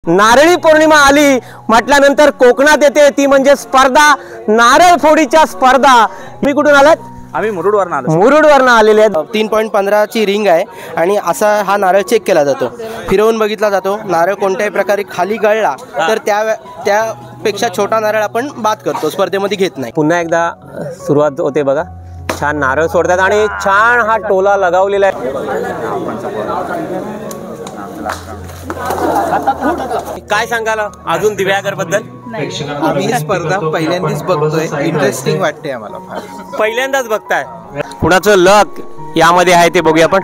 नारळी पौर्णिमा आली म्हटल्यानंतर कोकणात येते ती म्हणजे स्पर्धा, नारळ फोडीच्या स्पर्धा। मी कुठून आलात? आम्ही मुरुडवरून आलो। मुरुडवरून आलेले आहेत। 3.15 ची रिंग आहे आणि असा हा नारळ चेक केला जातो, फिरवून बघितला जातो। नारळ कोणत्याही प्रकारे खाली गळला तर त्यापेक्षा छोटा नारळ आपण बाद करतो, स्पर्धेमध्ये घेत नाही। पुन्हा एकदा सुरुवात होते बघा, छान नारळ सोडतात आणि छान हा टोला लगावलेला आहे। काय सांगाल अजून दिव्यागर बद्दल? आम्ही ही स्पर्धा पहिल्यांदाच बघतोय, इंटरेस्टिंग वाटते आम्हाला फार। पहिल्यांदाच बघताय, कुणाचं लक यामध्ये आहे ते बघूया आपण।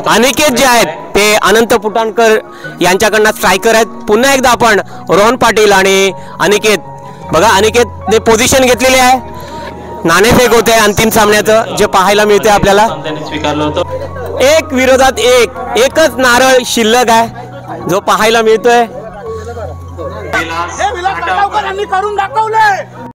अनिकेत जे आहेत ते अनंत पुटाणकर यांच्याकडनं स्ट्रायकर आहेत। पुन्हा एकदा आपण रोहन पाटील आणि अनिकेत बघा, अनिकेत ने पोझिशन घेतलेली आहे। नाणेफेक होते अंतिम सामन्याचं जे पाहायला मिळते आपल्याला। एक विरोधात एक, एकच नारळ शिल्लक आहे जो पाहायला मिळतोय। करून दाखवले।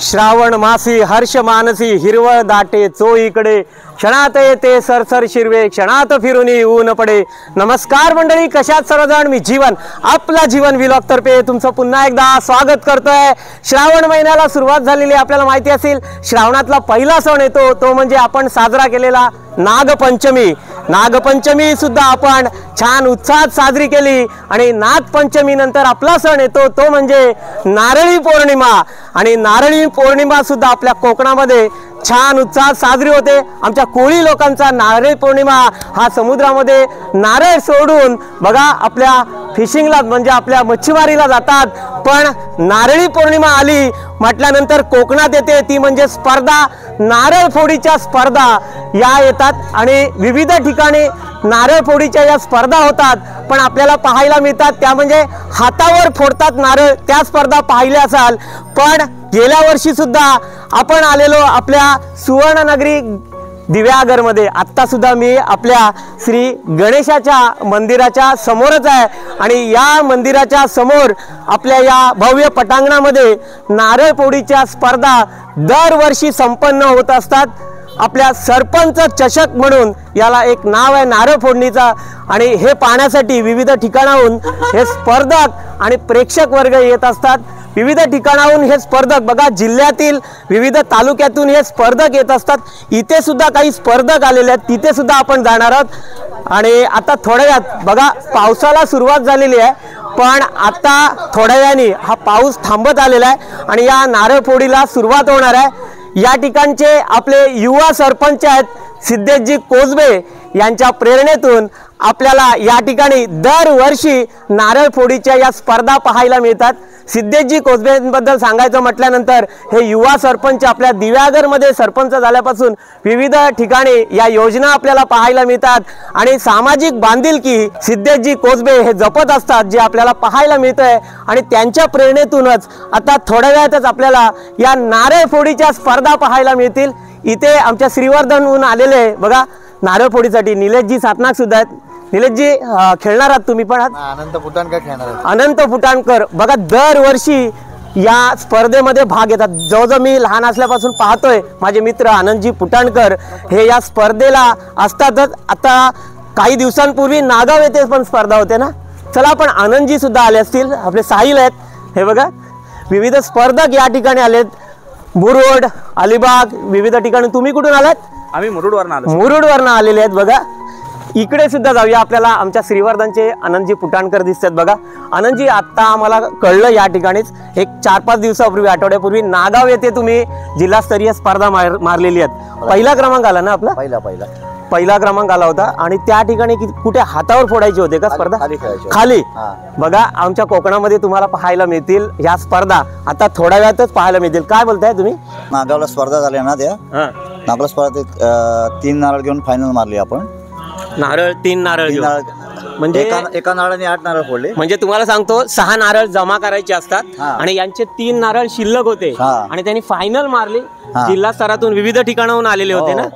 श्रावण मासी हर्ष मानसी, हिरवळ दाटे चोईकडे, क्षणात येते सरसर शिरवे, क्षणात फिरून ऊन पडे। नमस्कार मंडळी, कशात सर्वजण? मी जीवन, आपला जीवन व्लॉग तर्फे तुमचं पुन्हा एकदा स्वागत करतोय। श्रावण महिन्याला सुरुवात झालेली, आपल्याला माहिती असेल श्रावणातला पहिला सण येतो तो म्हणजे आपण साजरा केलेला नागपंचमी। नागपंचमी सुद्धा आपण छान उत्साहात साजरी केली आणि नागपंचमी नंतर आपला सण येतो तो म्हणजे नारळी पौर्णिमा। आणि नारळी पौर्णिमा सुद्धा आपल्या कोकणामध्ये छान उत्साहात साजरी होते। आमच्या कोळी लोकांचा नारळी पौर्णिमा हा समुद्रामध्ये नारळ सोडून बघा आपल्या फिशिंगला म्हणजे आपल्या मच्छीमारीला जातात। पण नारळी पौर्णिमा आली म्हटल्यानंतर कोकणात येते ती म्हणजे स्पर्धा, नारळ फोडीच्या स्पर्धा या येतात आणि विविध ठिकाणी नारळ फोडीच्या या स्पर्धा होतात। पण आपल्याला पाहायला मिळतात त्या म्हणजे हातावर फोडतात नारळ, त्या स्पर्धा पाहिल्या असाल। पण गेल्या वर्षी सुद्धा आपण आलेलो आपल्या सुवर्णनगरी दिव्यागरमध्ये। आत्ता सुद्धा मी आपल्या श्री गणेशाच्या मंदिराच्या समोरच आहे आणि या मंदिराच्या समोर आपल्या या भव्य पटांगणामध्ये नारळ फोडीच्या स्पर्धा दरवर्षी संपन्न होत असतात। आपल्या सरपंच चषक म्हणून याला एक नाव आहे नारळ फोडणीचा। आणि हे पाहण्यासाठी विविध ठिकाणाहून हे स्पर्धक आणि प्रेक्षक वर्ग येत असतात। विविध ठिकाणाहून हे स्पर्धक बघा, जिल्ह्यातील विविध तालुक्यातून हे स्पर्धक येत असतात। इथे सुद्धा काही स्पर्धक आलेले आहेत, तिथे सुद्धा आपण जाणार आहोत। आणि आता थोड्या वेळात बघा पावसाला सुरुवात झालेली आहे, पण आता थोड्या वेळाने हा पाऊस थांबत आलेला आहे आणि या नारळ फोडीला सुरुवात होणार आहे। या ठिकाणचे आपले युवा सरपंच आहेत सिद्धेशजी कोजबे यांच्या प्रेरणेतून आपल्याला या ठिकाणी दरवर्षी नारळ फोडीच्या या स्पर्धा पाहायला मिळतात। सिद्धेशजी कोजबेंबद्दल सांगायचं म्हटल्यानंतर हे युवा सरपंच आपल्या दिव्यागरमध्ये सरपंच झाल्यापासून विविध ठिकाणी या योजना आपल्याला पाहायला मिळतात आणि सामाजिक बांधिलकी सिद्धेशजी कोजबे हे जपत असतात, जे आपल्याला पाहायला मिळतंय। आणि त्यांच्या प्रेरणेतूनच आता थोड्या वेळातच आपल्याला या नारळ फोडीच्या स्पर्धा पाहायला मिळतील। इथे आमच्या श्रीवर्धनहून आलेले बघा नारळ फोडीसाठी निलेशजी सातनाक सुद्धा आहेत। निलेशजी खेळणार आहात तुम्ही पण? अनंत पुटाणकर खेळणार आहेत। अनंत पुटाणकर बघा दरवर्षी या स्पर्धेमध्ये भाग घेतात। जवळजवळ मी लहान असल्यापासून पाहतोय माझे मित्र आनंदजी पुटाणकर हे या स्पर्धेला असतातच। आता काही दिवसांपूर्वी नागाव येथे पण स्पर्धा होते ना। चला आपण आनंदजी सुद्धा आले असतील, आपले साहिल आहेत। हे बघा विविध स्पर्धक या ठिकाणी आलेत, मुरुड, अलिबाग विविध ठिकाणी। तुम्ही कुठून आलात? आम्ही मुरुडवरून आलो। मुरुडवरून आलेले आहेत बघा। इकडे सुद्धा जाऊया, आपल्याला आमच्या श्रीवर्धनचे आनंदजी पुटाणकर दिसतात बघा। आनंदजी आता आम्हाला कळलं या ठिकाणीच एक 4-5 दिवसापूर्वी आठवड्यापूर्वी नागाव येथे तुम्ही जिल्हास्तरीय स्पर्धा मारलेली आहेत। पहिला क्रमांक आला ना आपला? पहिला क्रमांक आला होता। आणि त्या ठिकाणी कुठे हातावर फोडायची होते का स्पर्धा? खाली बघा आमच्या कोकणामध्ये तुम्हाला पाहायला मिळतील ह्या स्पर्धा आता थोड्या वेळातच पाहायला मिळतील। काय बोलताय तुम्ही? नागावला स्पर्धा झाल्या ना, त्या नागाव स्पर्धेत 3 नारळ घेऊन फायनल मारली आपण। नारळ 3 नारळ म्हणजे एका नारळाने 8 नारळ फोडले। म्हणजे तुम्हाला सांगतो 6 नारळ जमा करायचे असतात आणि यांचे 3 नारळ शिल्लक होते आणि त्यांनी फायनल मारली। जिल्हा स्तरातून विविध ठिकाणाहून आलेले होते ना।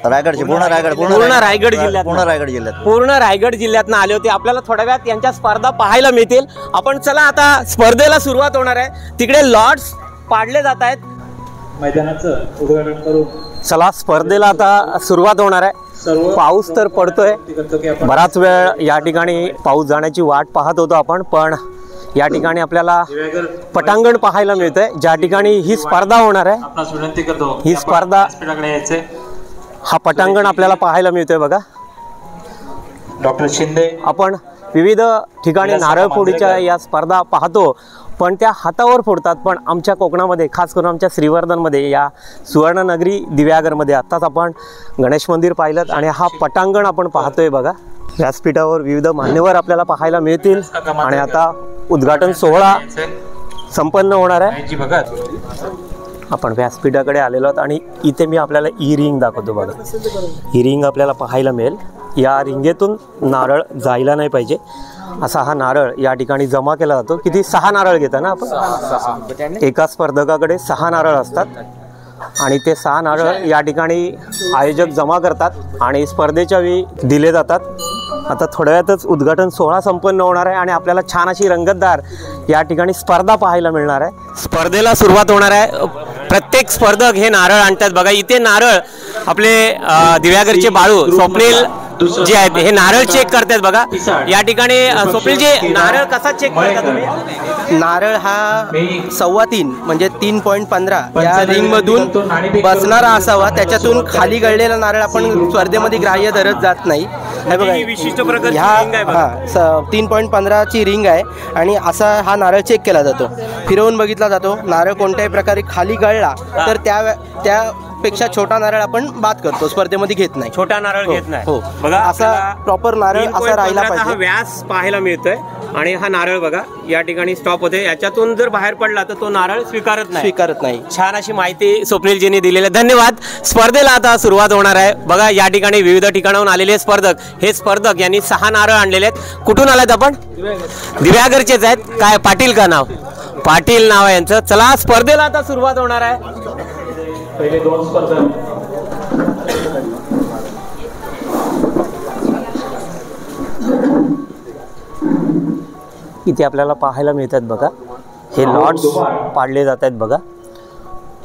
रायगडचे पूर्ण रायगड पूर्ण रायगड जिल्ह्यात पूर्ण रायगड जिल्ह्यात पूर्ण रायगड जिल्ह्यातनं आले होते. आपल्याला थोड्या वेळात यांच्या स्पर्धा पाहायला मिळतील. आपण चला आता स्पर्धेला सुरुवात होणार आहे. तिकडे लॉट्स पाडले जात आहेत. मैदानाचं उद्घाटन करून चला स्पर्धेला आता सुरुवात होणार आहे. पाऊस तर पडतोय. बराच वेळ या ठिकाणी पाऊस जाण्याची वाट पाहत होतो आपण, पण या ठिकाणी आपल्याला पटांगण पाहायला मिळतंय ज्या ठिकाणी ही स्पर्धा होणार आहे. आपणास विनंती करतो ही स्पर्धा व्यासपीठाकडे यायचे. हा पटांगण आपल्याला पाहायला मिळतोय बघा. डॉक्टर शिंदे आपण विविध ठिकाणी नारळ फोडीच्या या स्पर्धा पाहतो, पण त्या हातावर फोडतात. पण आमच्या कोकणामध्ये, खास करून आमच्या श्रीवर्धनमध्ये, या सुवर्णनगरी दिव्यागरमध्ये आत्ताच आपण गणेश मंदिर पाहिलं आणि हा पटांगण आपण पाहतोय बघा. व्यासपीठावर विविध मान्यवर आपल्याला पाहायला मिळतील आणि आता उद्घाटन सोहळा संपन्न होणार आहे. जी बघा आपण व्यासपीठाकडे आलेलो आहोत आणि इथे मी आपल्याला ई रिंग दाखवतो बघा. ही रिंग आपल्याला पाहायला मिळेल. या रिंगेतून नारळ जायला नाही पाहिजे असा हा नारळ या ठिकाणी जमा केला जातो. किती 6 नारळ घेता ना आपण? एका स्पर्धकाकडे 6 नारळ असतात आणि ते 6 नारळ या ठिकाणी आयोजक जमा करतात आणि स्पर्धेच्या वेळी दिले जातात. आता थोड्या वेळातच उद्घाटन सोहळा संपन्न होणार आहे आणि आपल्याला छान अशी रंगतदार या ठिकाणी स्पर्धा पाहायला मिळणार आहे. स्पर्धेला सुरुवात होणार आहे. प्रत्येक स्पर्धक हे नारळ आणतात बघा. इथे नारळ आपले दिव्यागरचे बाळू स्वप्नील जे आहेत हे नारळ चेक करतात बघा. या ठिकाणी स्वप्नीलजी नारळ कसा चेक करता तुम्ही? नारळ हा 3.25 म्हणजे 3.15 या रिंगमधून बसणारा असावा. त्याच्यातून खाली गळलेला नारळ आपण स्पर्धेमध्ये ग्राह्य धरत जात नाही. हे बघा, विशिष्ट प्रकारची रिंग आहे बघा. हा 3.15 ची रिंग आहे आणि असा हा नारळ चेक केला जातो. फिरवून बघितला जातो. नारळ कोणत्याही प्रकारे खाली गळला तर त्यापेक्षा छोटा नारळ आपण बाद करतो, स्पर्धेमध्ये घेत नाही. छोटा नारळ घेत नाही. हो, बघा असा प्रॉपर नारळ असा राहिला हा पाहिजे. व्यास पाहायला मिळतोय आणि हा नारळ बघा या ठिकाणी स्टॉप होते. याच्यातून जर बाहेर पडला तर तो नारळ स्वीकारत नाही. छान अशी माहिती स्वप्नीलजींनी दिलेली आहे. धन्यवाद. स्पर्धेला आता सुरुवात होणार आहे बघा. या ठिकाणी विविध ठिकाणाहून आलेले स्पर्धक, हे स्पर्धक यांनी 6 नारळ आणलेले आहेत. कुठून आलेत आपण? दिव्यागरचेच आहेत. काय पाटील का नाव? पाटील नाव आहे यांचं. चला स्पर्धेला आता सुरुवात होणार आहे. पहिले 2 स्पर्धक इथे आपल्याला पाहायला मिळतात बघा. हे लॉट्स पाडले जात आहेत बघा.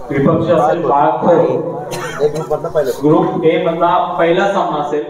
विपक्ष असेल बाळखोर. ग्रुप ए मधला पहिला सामना असेल.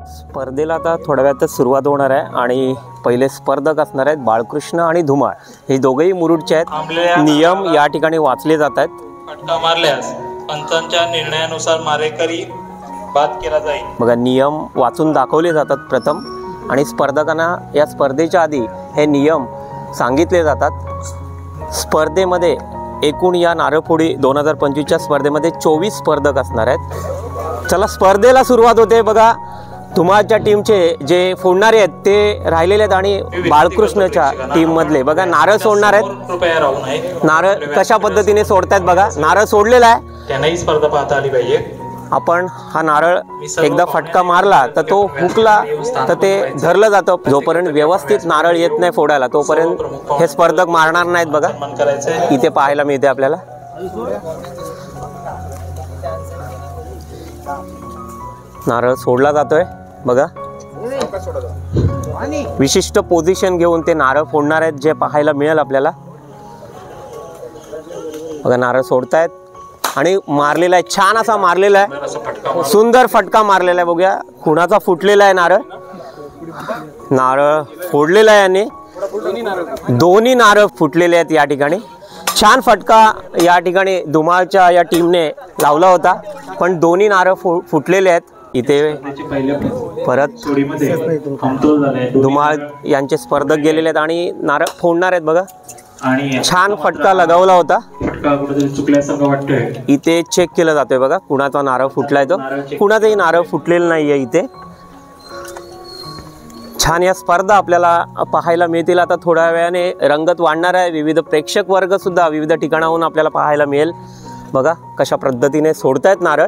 स्पर्धेला आता थोड्या वेळातच सुरुवात होणार आहे आणि पहिले स्पर्धक असणार आहेत बाळकृष्ण आणि धुमाळ. हे दोघेही मुरुडचे आहेत. नियम या ठिकाणी वाचले जात आहेत. फटका मारल्यास पंचांच्या निर्णयानुसार मारेकरी बाद केला जाईल. बघा, नियम वाचून दाखवले जातात प्रथम आणि स्पर्धकांना या स्पर्धेच्या आधी हे नियम सांगितले जातात. स्पर्धेमध्ये एकूण या नारळफोडी 2025च्या स्पर्धेमध्ये 24 स्पर्धक असणार आहेत. चला स्पर्धेला सुरुवात होते बघा. धुमाळच्या टीमचे जे फोडणारे आहेत ते राहिलेले आहेत आणि बाळकृष्णच्या टीम मधले बघा नारळ सोडणार आहेत. कृपया राहू नये. नारळ कशा पद्धतीने सोडतायत बघा. नारळ सोडलेला आहे. त्यांनाही स्पर्धा पाहता आली पाहिजे. आपण हा नारळ एकदा फटका मारला तर तो हुकला तर ते धरलं जातं. जोपर्यंत व्यवस्थित नारळ येत नाही फोडायला तोपर्यंत हे स्पर्धक मारणार नाहीत बघा. सन्मान करायचंय. इथे पाहायला मिळते आपल्याला. नारळ सोडला जातोय बघा. विशिष्ट पोझिशन घेऊन ते नारळ फोडणार आहेत जे पाहायला मिळेल आपल्याला. बघा नारळ सोडतायत आणि मारलेला आहे. छान असा मारलेला आहे. सुंदर फटका मारलेला आहे. बघूया कुणाचा फुटलेला आहे नारळ. नारळ फोडलेला आहे आणि दोन्ही नारळ फुटलेले आहेत या ठिकाणी. छान फटका या ठिकाणी धुमाळच्या या टीमने लावला होता, पण दोन्ही नारळ फुटलेले आहेत. इथे परत धुमाळ यांचे स्पर्धक गेलेले आहेत आणि नारळ फोडणार आहेत बघा. छान फटका लगावला होता. चुकल्यासारखं वाटतंय. इथे चेक केलं जातोय बघा कुणाचा नारळ फुटलाय तो. कुणाचाही नारळ फुटलेलं नाहीये इथे. छान या स्पर्धा आपल्याला पाहायला मिळतील. आता थोड्या वेळाने रंगत वाढणार आहे. विविध प्रेक्षक वर्ग सुद्धा विविध ठिकाणाहून आपल्याला पाहायला मिळेल. बघा कशा पद्धतीने सोडतायत नारळ.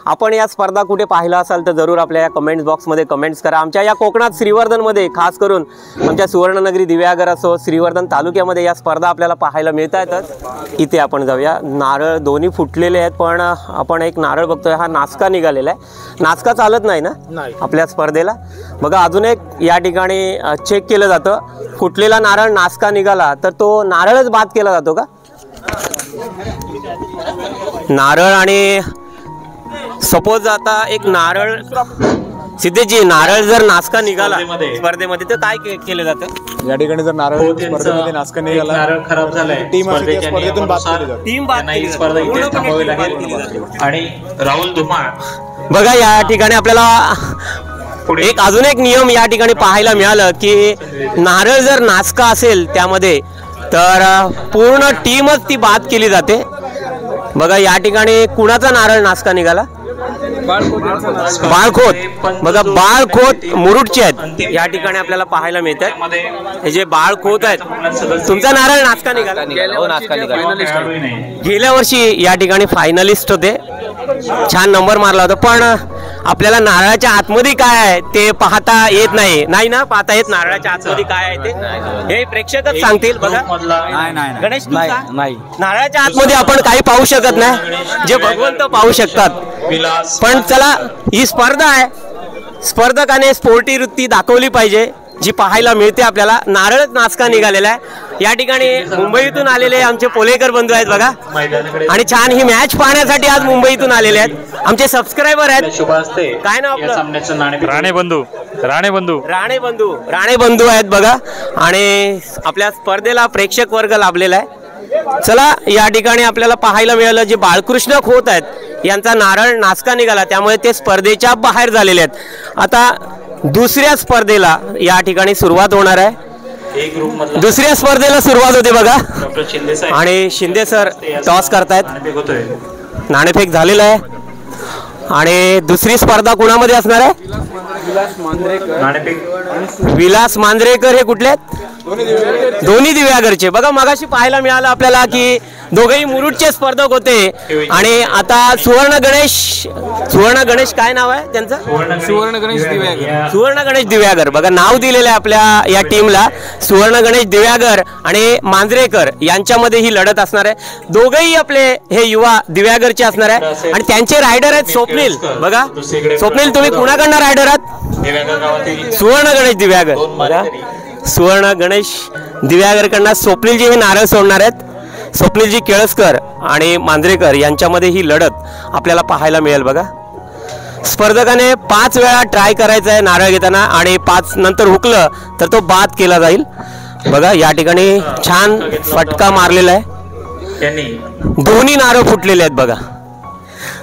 आपण या स्पर्धा कुठे पाहिला असाल तर जरूर आपल्या या कमेंट्स बॉक्समध्ये कमेंट्स करा. आमच्या या कोकणात श्रीवर्धनमध्ये खास करून आमच्या सुवर्णनगरी दिव्यागर असो श्रीवर्धन तालुक्यामध्ये या स्पर्धा आपल्याला पाहायला मिळत आहेतच. इथे आपण जाऊया. नारळ दोन्ही फुटलेले आहेत, पण आपण एक नारळ बघतोय हा नासका निघालेला आहे. नासका चालत नाही ना आपल्या स्पर्धेला. बघा अजून एक या ठिकाणी चेक केलं जातं. फुटलेला नारळ नासका निघाला तर तो नारळच बाद केला जातो का? नारळ आणि सपोज आता एक नारळ सिद्धेजी नारळ जर नासका निघाला स्पर्धेमध्ये तर काय केलं जातं? या ठिकाणी जर नारळ स्पर्धेमध्ये नासका निघाला, नारळ खराब झालाय, टीम स्पर्धेतून बाद केली जाते. टीम बाद केली स्पर्धा इथेच थांबवावी लागेल. आणि राहुल धुमाळ बघा या ठिकाणी आपल्याला एक अजून एक नियम या ठिकाणी पाहायला मिळालं की नारळ जर नासका असेल त्यामध्ये तर पूर्ण टीमच ती बाद केली जाते. बघा या ठिकाणी कुणाचा नारळ नासका निघाला? बाळखोत. बघा बाळखोत मुरुडचे आहेत या ठिकाणी आपल्याला पाहायला मिळत आहेत. हे जे बाळखोत आहेत, तुमचा नारळ नासका निघाला? गेल्या वर्षी या ठिकाणी फायनलिस्ट होते, छान नंबर मारला होता, पण आपल्याला नारळाच्या आतमध्ये काय आहे ते पाहता येत नाही ना. पाहता येत नारळाच्या आतमध्ये काय आहे ते हे प्रेक्षकच सांगतील. बघा गणेश नाही, नारळाच्या आतमध्ये आपण काही पाहू शकत नाही, जे भगवंत पाहू शकतात. पण चला ही स्पर्धा आहे, स्पर्धकाने स्पोर्टी वृत्ती दाखवली पाहिजे जी पाहायला मिळते आपल्याला. नारळच नासका निघालेला आहे. या ठिकाणी मुंबईतून आलेले आमचे पोलेकर बंधू आहेत बघा, आणि छान ही मॅच पाहण्यासाठी आज मुंबईतून आलेले आहेत. आमचे सबस्क्रायबर आहेत. काय नाव आपलं? राणे बंधू आहेत बघा, आणि आपल्या स्पर्धेला प्रेक्षक वर्ग लाभलेला आहे. चला या ठिकाणी आपल्याला पाहायला मिळालं जे बाळकृष्ण खोत आहेत यांचा नारळ नासका निघाला, त्यामुळे ते स्पर्धेच्या बाहेर झालेले आहेत. आता दुसऱ्या स्पर्धेला या ठिकाणी सुरुवात होणार आहे. दुसऱ्या स्पर्धेला सुरुवात होते बघा, आणि शिंदे सर टॉस करतायत. नाणेफेक झालेला आहे आणि दुसरी स्पर्धा कुणामध्ये असणार आहे? विलास मांजरेकर. हे कुठले आहेत? दोन्ही दिव्यागरचे. बघा मगाशी पाहायला मिळालं आपल्याला की दोघेही मुरुडचे स्पर्धक होते, आणि आता सुवर्ण गणेश काय नाव आहे त्यांचं? सुवर्ण गणेश दिव्यागर. बघा नाव दिलेलं आहे आपल्या या टीमला, सुवर्ण गणेश दिव्यागर आणि मांजरेकर यांच्यामध्ये ही लढत असणार आहे. दोघेही आपले हे युवा दिव्यागरचे असणार आहे, आणि त्यांचे रायडर आहेत स्वप्नील. बघा स्वप्नील, तुम्ही कुणाकडनं रायडर आहात? सुवर्ण गणेश दिव्यागर. बघा सुवर्ण गणेश दिव्यागरकडनं स्वप्नीलजी हे नारळ सोडणार आहेत. स्वप्नीलजी केळसकर आणि मांजरेकर यांच्यामध्ये ही लढत आपल्याला पाहायला मिळेल. बघा स्पर्धकाने 5 वेळा ट्राय करायचा आहे नारळ घेताना, आणि 5 नंतर हुकलं तर तो बाद केला जाईल. बघा या ठिकाणी छान फटका मारलेला आहे. दोन्ही नारळ फुटलेले आहेत. बघा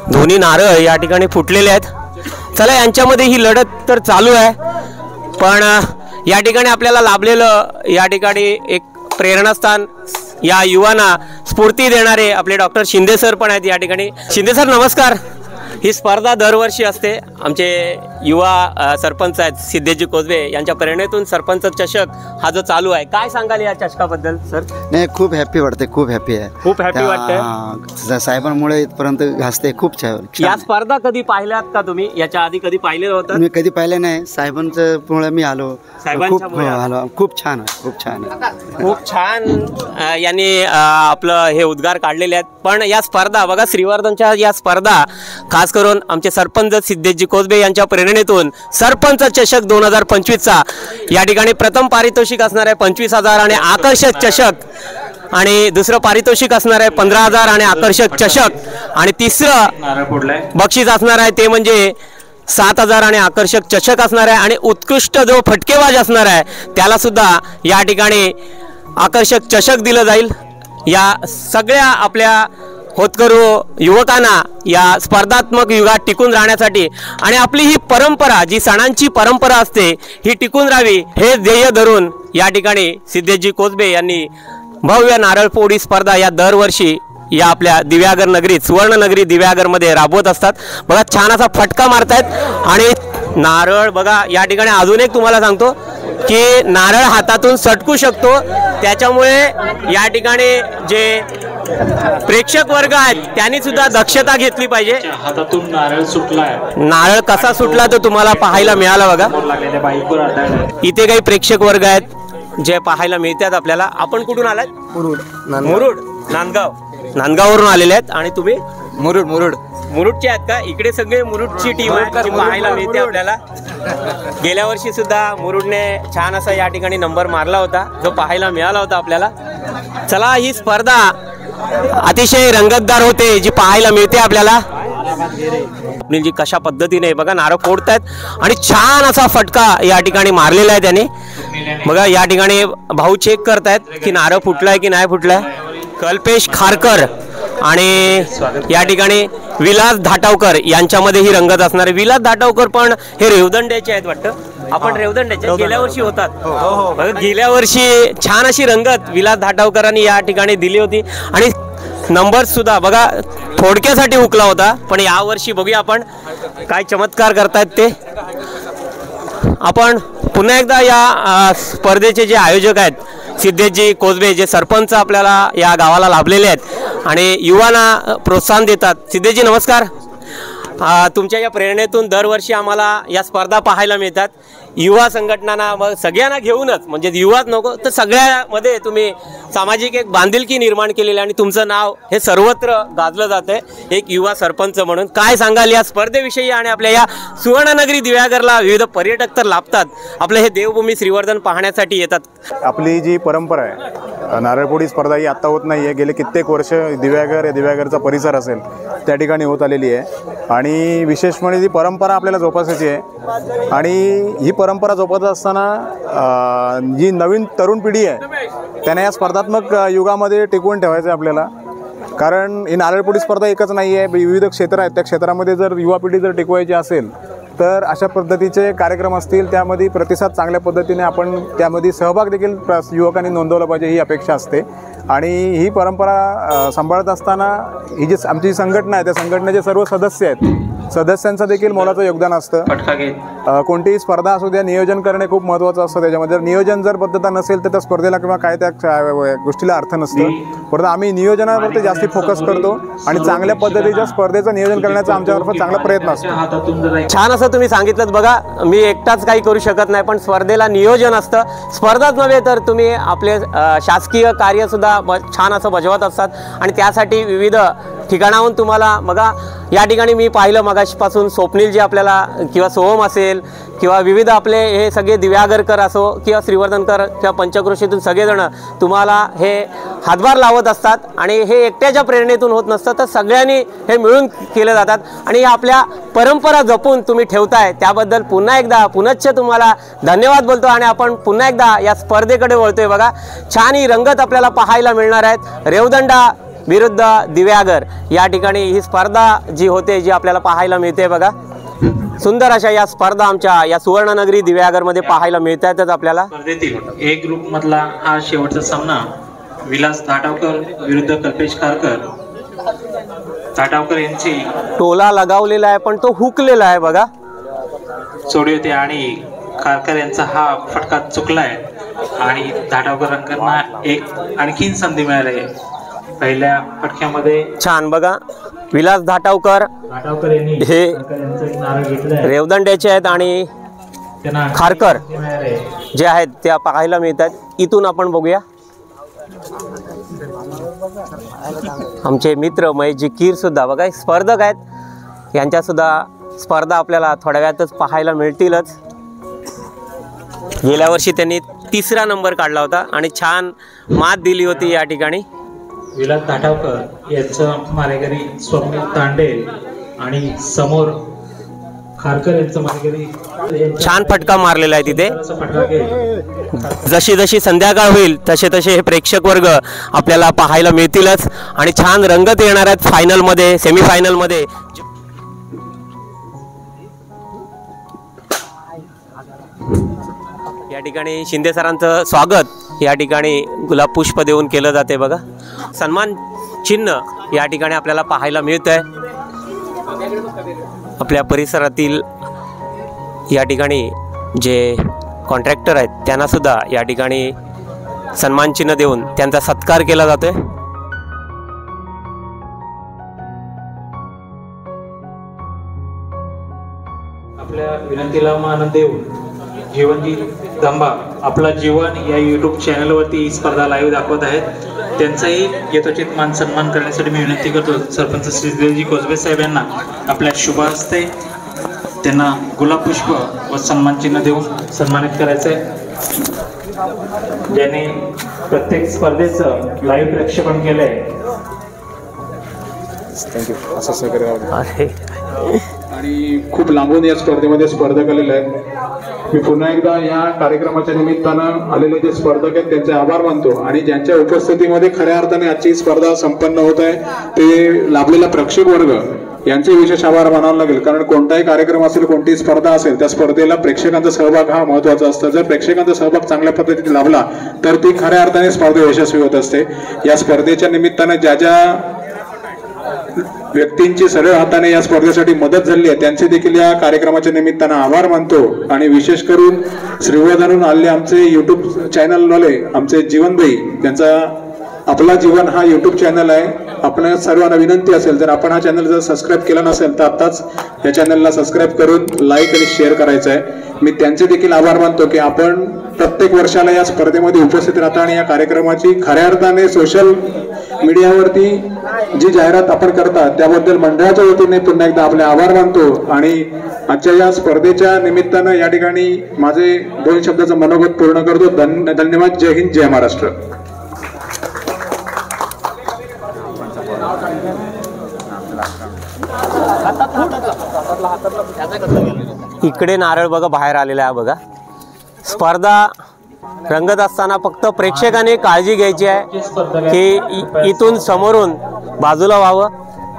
दोन्ही नारळ या ठिकाणी फुटलेले आहेत. चला यांच्यामध्ये ही लढत तर चालू आहे, पण या ठिकाणी आपल्याला लाभलेलं या ठिकाणी एक प्रेरणास्थान, या युवांना स्फूर्ती देणारे आपले डॉक्टर शिंदे सर पण आहेत या ठिकाणी. शिंदे सर नमस्कार. ही स्पर्धा दरवर्षी असते. आमचे युवा सरपंच आहेत सिद्धेजी कोजवे यांच्या प्रेरणेतून सरपंच चषक हा जो चालू आहे, काय सांगाल या चषकाबद्दल सर? नाही, खूप हॅपी वाटते, खूप हॅपी आहे. खूप हॅपी वाटतंय. साहेबांमुळे इथपर्यंत घासते, खूप छान. या स्पर्धा कधी पाहिल्यात का तुम्ही? याच्या आधी कधी पाहिलेलं होतं? मी कधी पाहिलं नाही, साहेबांच्या मुळे मी आलो. खूप छान आहे, खूप छान आहे, खूप छान यांनी आपलं हे उद्गार काढलेले आहेत. पण या स्पर्धा बघा, श्रीवर्धनच्या या स्पर्धा खास करून आमचे सरपंच सिद्धेजी कोजबे यांच्या प्रेरणेतून सरपंच चषक 2025चा या ठिकाणी प्रथम पारितोषिक असणार आहे 25,000 आणि आकर्षक चषक, आणि दुसरं पारितोषिक असणार आहे 15,000 आणि आकर्षक चषक, आणि तिसरं बक्षीस असणार आहे ते म्हणजे 7,000 आणि आकर्षक चषक असणार आहे आणि उत्कृष्ट जो फटकेबाज असणार आहे त्याला सुद्धा या ठिकाणी आकर्षक चषक दिलं जाईल। या सगळ्या आपल्या होतकरू युवकांना या स्पर्धात्मक युगात टिकून राहण्यासाठी आणि आपली ही परंपरा जी सणांची परंपरा असते ही टिकून राहावी हे ध्येय धरून या ठिकाणी सिद्धेशजी कोसबे यांनी भव्य नारळ फोडी स्पर्धा या दरवर्षी या आपल्या दिव्यागर नगरीत सुवर्णनगरी दिव्यागरमध्ये राबवत असतात। बघा छान असा फटका मारतायत आणि नारळ बघा या ठिकाणी अजून एक तुम्हाला सांगतो की नारळ हातातून सटकू शकतो, त्याच्यामुळे या ठिकाणी जे प्रेक्षक वर्ग आहेत त्यांनी सुद्धा दक्षता घेतली पाहिजे। हातातून नारळ सुटलाय, नारळ कसा सुटला तो तुम्हाला पाहायला मिळाला बघा। इथे काही प्रेक्षक वर्ग आहेत जे पाहायला मिळतात आपल्याला। आपण कुठून आलात? मुरुड, नांदगाववरून आलेले आहेत आणि तुम्ही मुरुडचे आहेत का? इकडे सगळे मुरुडची टीम आहे जी पाहायला मिळते आपल्याला। गेल्या वर्षी सुद्धा मुरुडने छान असा या ठिकाणी नंबर मारला होता जो पाहायला मिळाला होता आपल्याला। चला ही स्पर्धा अतिशय रंगतदार होते जी पाहायला मिळते आपल्याला। जी कशा पद्धतीने बघा नारळ फोडतायत आणि छान असा फटका या ठिकाणी मारलेला आहे त्याने। बघा या ठिकाणी भाऊ चेक करतायत की नारळ फुटलाय की नाही फुटलाय। कल्पेश खारकर आणि या ठिकाणी विलास धाटावकर यांच्यामध्ये ही रंगत असणार आहे। विलास धाटावकर पण हे रेवदंड्याचे आहेत वाटतं, आपण रेवदंड्याचे गेल्या वर्षी होतात। गेल्या वर्षी छान अशी रंगत विलास धाटावकरांनी या ठिकाणी दिली होती आणि नंबर सुद्धा बघा थोडक्यासाठी हुकला होता, पण यावर्षी बघूया आपण काय चमत्कार करतायत ते। आपण पुन्हा एकदा या स्पर्धेचे जे आयोजक आहेत सिद्धेशजी कोसबे जे सरपंच आपल्याला या गावाला लाभलेले आहेत आणि युवांना प्रोत्साहन देतात। सिद्धेशजी नमस्कार। तुमच्या या प्रेरणेतून दरवर्षी आम्हाला या स्पर्धा पाहायला मिळतात। युवा संघटनांना मग सगळ्यांना घेऊनच म्हणजे युवाच नको तर सगळ्यामध्ये तुम्ही सामाजिक एक बांधिलकी निर्माण केलेली आणि तुमचं नाव हे सर्वत्र गाजलं जातंय एक युवा सरपंच म्हणून। काय सांगाल या स्पर्धेविषयी आणि आपल्या या सुवर्णनगरी दिव्यागरला विविध पर्यटक तर लाभतात, आपलं हे देवभूमी श्रीवर्धन पाहण्यासाठी येतात। आपली जी परंपरा आहे नारळपोडी स्पर्धा ही आत्ता होत नाही आहे, गेले कित्येक वर्ष दिव्यागरचा परिसर असेल त्या ठिकाणी होत आलेली आहे आणि विशेष म्हणजे ती परंपरा आपल्याला जोपासायची आहे आणि ही परंपरा जोपासत असताना जी नवीन तरुण पिढी आहे त्यांना या स्पर्धात्मक युगामध्ये टिकवून ठेवायचं आहे आपल्याला। कारण ही नारळपोडी स्पर्धा एकच नाही आहे, विविध क्षेत्र आहेत, त्या क्षेत्रामध्ये जर युवा पिढी जर टिकवायची असेल तर अशा पद्धतीचे कार्यक्रम असतील त्यामध्ये प्रतिसाद चांगल्या पद्धतीने आपण त्यामध्ये सहभाग देखील युवकांनी नोंदवला पाहिजे ही अपेक्षा असते। आणि ही परंपरा सांभाळत असताना ही जी आमची संघटना आहे त्या संघटनेचे सर्व सदस्य आहेत सदस्यांचं देखील मोलाचं योगदान असतं। कोणतीही स्पर्धा असू द्या नियोजन करणे खूप महत्त्वाचं असतं, त्याच्यामध्ये जर नियोजन जर बद्धता नसेल तर त्या स्पर्धेला किंवा काय त्या गोष्टीला अर्थ नसतं। परंतु आम्ही नियोजनावरती जास्ती फोकस करतो आणि चांगल्या पद्धतीच्या स्पर्धेचं नियोजन करण्याचा आमच्यातर्फे चांगला प्रयत्न असतो। छान असं तुम्ही सांगितलं बघा, मी एकटाच काही करू शकत नाही पण स्पर्धेला नियोजन असतं। स्पर्धाच नव्हे तर तुम्ही आपले शासकीय कार्य सुद्धा छान असं बजावत असतात आणि त्यासाठी विविध ठिकाणाहून तुम्हाला बघा या ठिकाणी मी पाहिलं मगाशीपासून स्वप्नील जे आपल्याला किंवा सोहम असेल किंवा विविध आपले हे सगळे दिव्यागरकर असो किंवा श्रीवर्धनकर किंवा पंचक्रोशीतून सगळेजण तुम्हाला हे हातभार लावत असतात आणि हे एकट्याच्या प्रेरणेतून होत नसतं तर सगळ्यांनी हे मिळून केले जातात आणि आपल्या परंपरा जपून तुम्ही ठेवताय त्याबद्दल पुन्हा एकदा पुनश्च तुम्हाला धन्यवाद बोलतो आणि आपण पुन्हा एकदा या स्पर्धेकडे वळतोय। बघा छान ही रंगत आपल्याला पाहायला मिळणार आहेत। रेवदंडा विरुद्ध दिव्यागर या ठिकाणी ही स्पर्धा जी होते जी आपल्याला पाहायला मिळते बघा। सुंदर अशा या स्पर्धा आमच्या या सुवर्णनगरी दिव्यागरमध्ये पाहायला मिळतातच आपल्याला। स्पर्धेतील ए ग्रुप मधला हा शेवटचा सामना विलास धाटावकर विरुद्ध कल्पेश खारकर। धाटावकर यांची टोला लगावलेला आहे पण तो हुकलेला आहे बघा, सोडी होते आणि खारकर यांचा हा फटका चुकलाय आणि धाटावकरांना एक आणखीन संधी मिळाली पहिल्या फटक्यामध्ये। छान बघा विलास धाटावकर हे रेवदंड्याचे आहेत आणि खारकर जे आहेत त्या पाहायला मिळतात। इथून आपण बघूया आमचे मित्र महेशजी कीर सुद्धा बघा स्पर्धक आहेत, यांच्या सुद्धा स्पर्धा आपल्याला थोड्या वेळातच पाहायला मिळतीलच। गेल्या वर्षी त्यांनी 3रा नंबर काढला होता आणि छान मात दिली होती या ठिकाणी। विलास धाटावकर यांचं मारेकरी स्वप्नील तांडे आणि समोर खारकर यांचं मार्गेरी छान फटका मारलेला आहे तिथे. फटका गेला. जशी जशी संध्याकाळ होईल तसे तसे हे प्रेक्षक वर्ग आपल्याला पाहायला मिळतीलच आणि छान रंगत येणार आहेत फायनलमध्ये, सेमीफायनलमध्ये. या ठिकाणी शिंदे सरांचं स्वागत या ठिकाणी गुलाब पुष्प देऊन केलं जाते बघा. सन्मान चिन्ह या ठिकाणी आपल्याला पाहायला मिळत आहे. आपल्या परिसरातील या ठिकाणी जे कॉन्ट्रॅक्टर आहेत त्यांना सुद्धा या ठिकाणी सन्मान चिन्ह देऊन त्यांचा सत्कार केला जातोय. आपल्या विनंतीला मान देऊन जीवनजी धंबा आपला जीवन या यूट्यूब चॅनलवरती ही स्पर्धा लाईव्ह दाखवत आहेत. त्यांचाही यथोचित मान सन्मान करण्यासाठी मी विनंती करतो सरपंच श्रीदेवजी कोजबे साहेब यांना आपल्या शुभ हस्ते त्यांना गुलाब पुष्प व सन्मान चिन्ह देऊन सन्मानित करायचं आहे. ज्यांनी प्रत्येक स्पर्धेचं लाईव्ह प्रक्षेपण केलंय. थँक्यू. असं सहकार्य अरे आणि खूप लांबून या स्पर्धेमध्ये स्पर्धक आलेले आहेत. मी पुन्हा एकदा या कार्यक्रमाच्या निमित्तानं आलेले जे स्पर्धक आहेत त्यांचे आभार मानतो आणि ज्यांच्या उपस्थितीमध्ये खऱ्या अर्थाने आजची स्पर्धा संपन्न होत आहे ते लाभलेला प्रेक्षक वर्ग यांचे विशेष आभार मानावं लागेल. कारण कोणताही कार्यक्रम असेल, कोणतीही स्पर्धा असेल, त्या स्पर्धेला प्रेक्षकांचा सहभाग हा महत्त्वाचा असतो. जर प्रेक्षकांचा सहभाग चांगल्या पद्धतीने लाभला तर ती खऱ्या अर्थाने स्पर्धा यशस्वी होत असते. या स्पर्धेच्या निमित्तानं ज्या ज्या व्यक्तींची सरळ हाताने या स्पर्धेसाठी मदत झाली आहे त्यांचे देखील या कार्यक्रमाच्या निमित्तानं आभार मानतो. आणि विशेष करून श्रीवर्धनहून आलेले आमचे यूट्यूब चॅनलवाले आमचे जीवनभाई, त्यांचा आपला जीवन हा यूट्यूब चॅनल आहे. आपण सर्वांना विनंती असेल जर आपण हा चॅनल जर सबस्क्राईब केला नसेल तर आताच या चॅनलला सबस्क्राईब करून लाईक आणि शेअर करायचं आहे. मी त्यांचे देखील आभार मानतो की आपण प्रत्येक वर्षाला या स्पर्धेमध्ये उपस्थित राहता आणि या कार्यक्रमाची खऱ्या अर्थाने सोशल मीडियावरती जी जाहिरात आपण करता त्याबद्दल मंडळाच्या वतीने पुन्हा एकदा आपले आभार मानतो. आणि आजच्या या स्पर्धेच्या निमित्तानं या ठिकाणी माझे 2 शब्दाचं मनोगत पूर्ण करतो. धन्यवाद. जय हिंद, जय महाराष्ट्र. इकडे नारळ बघा बाहेर आलेला आहे बघा. स्पर्धा रंगत असताना फक्त प्रेक्षकांनी काळजी घ्यायची आहे की इथून समोरून बाजूला व्हावं.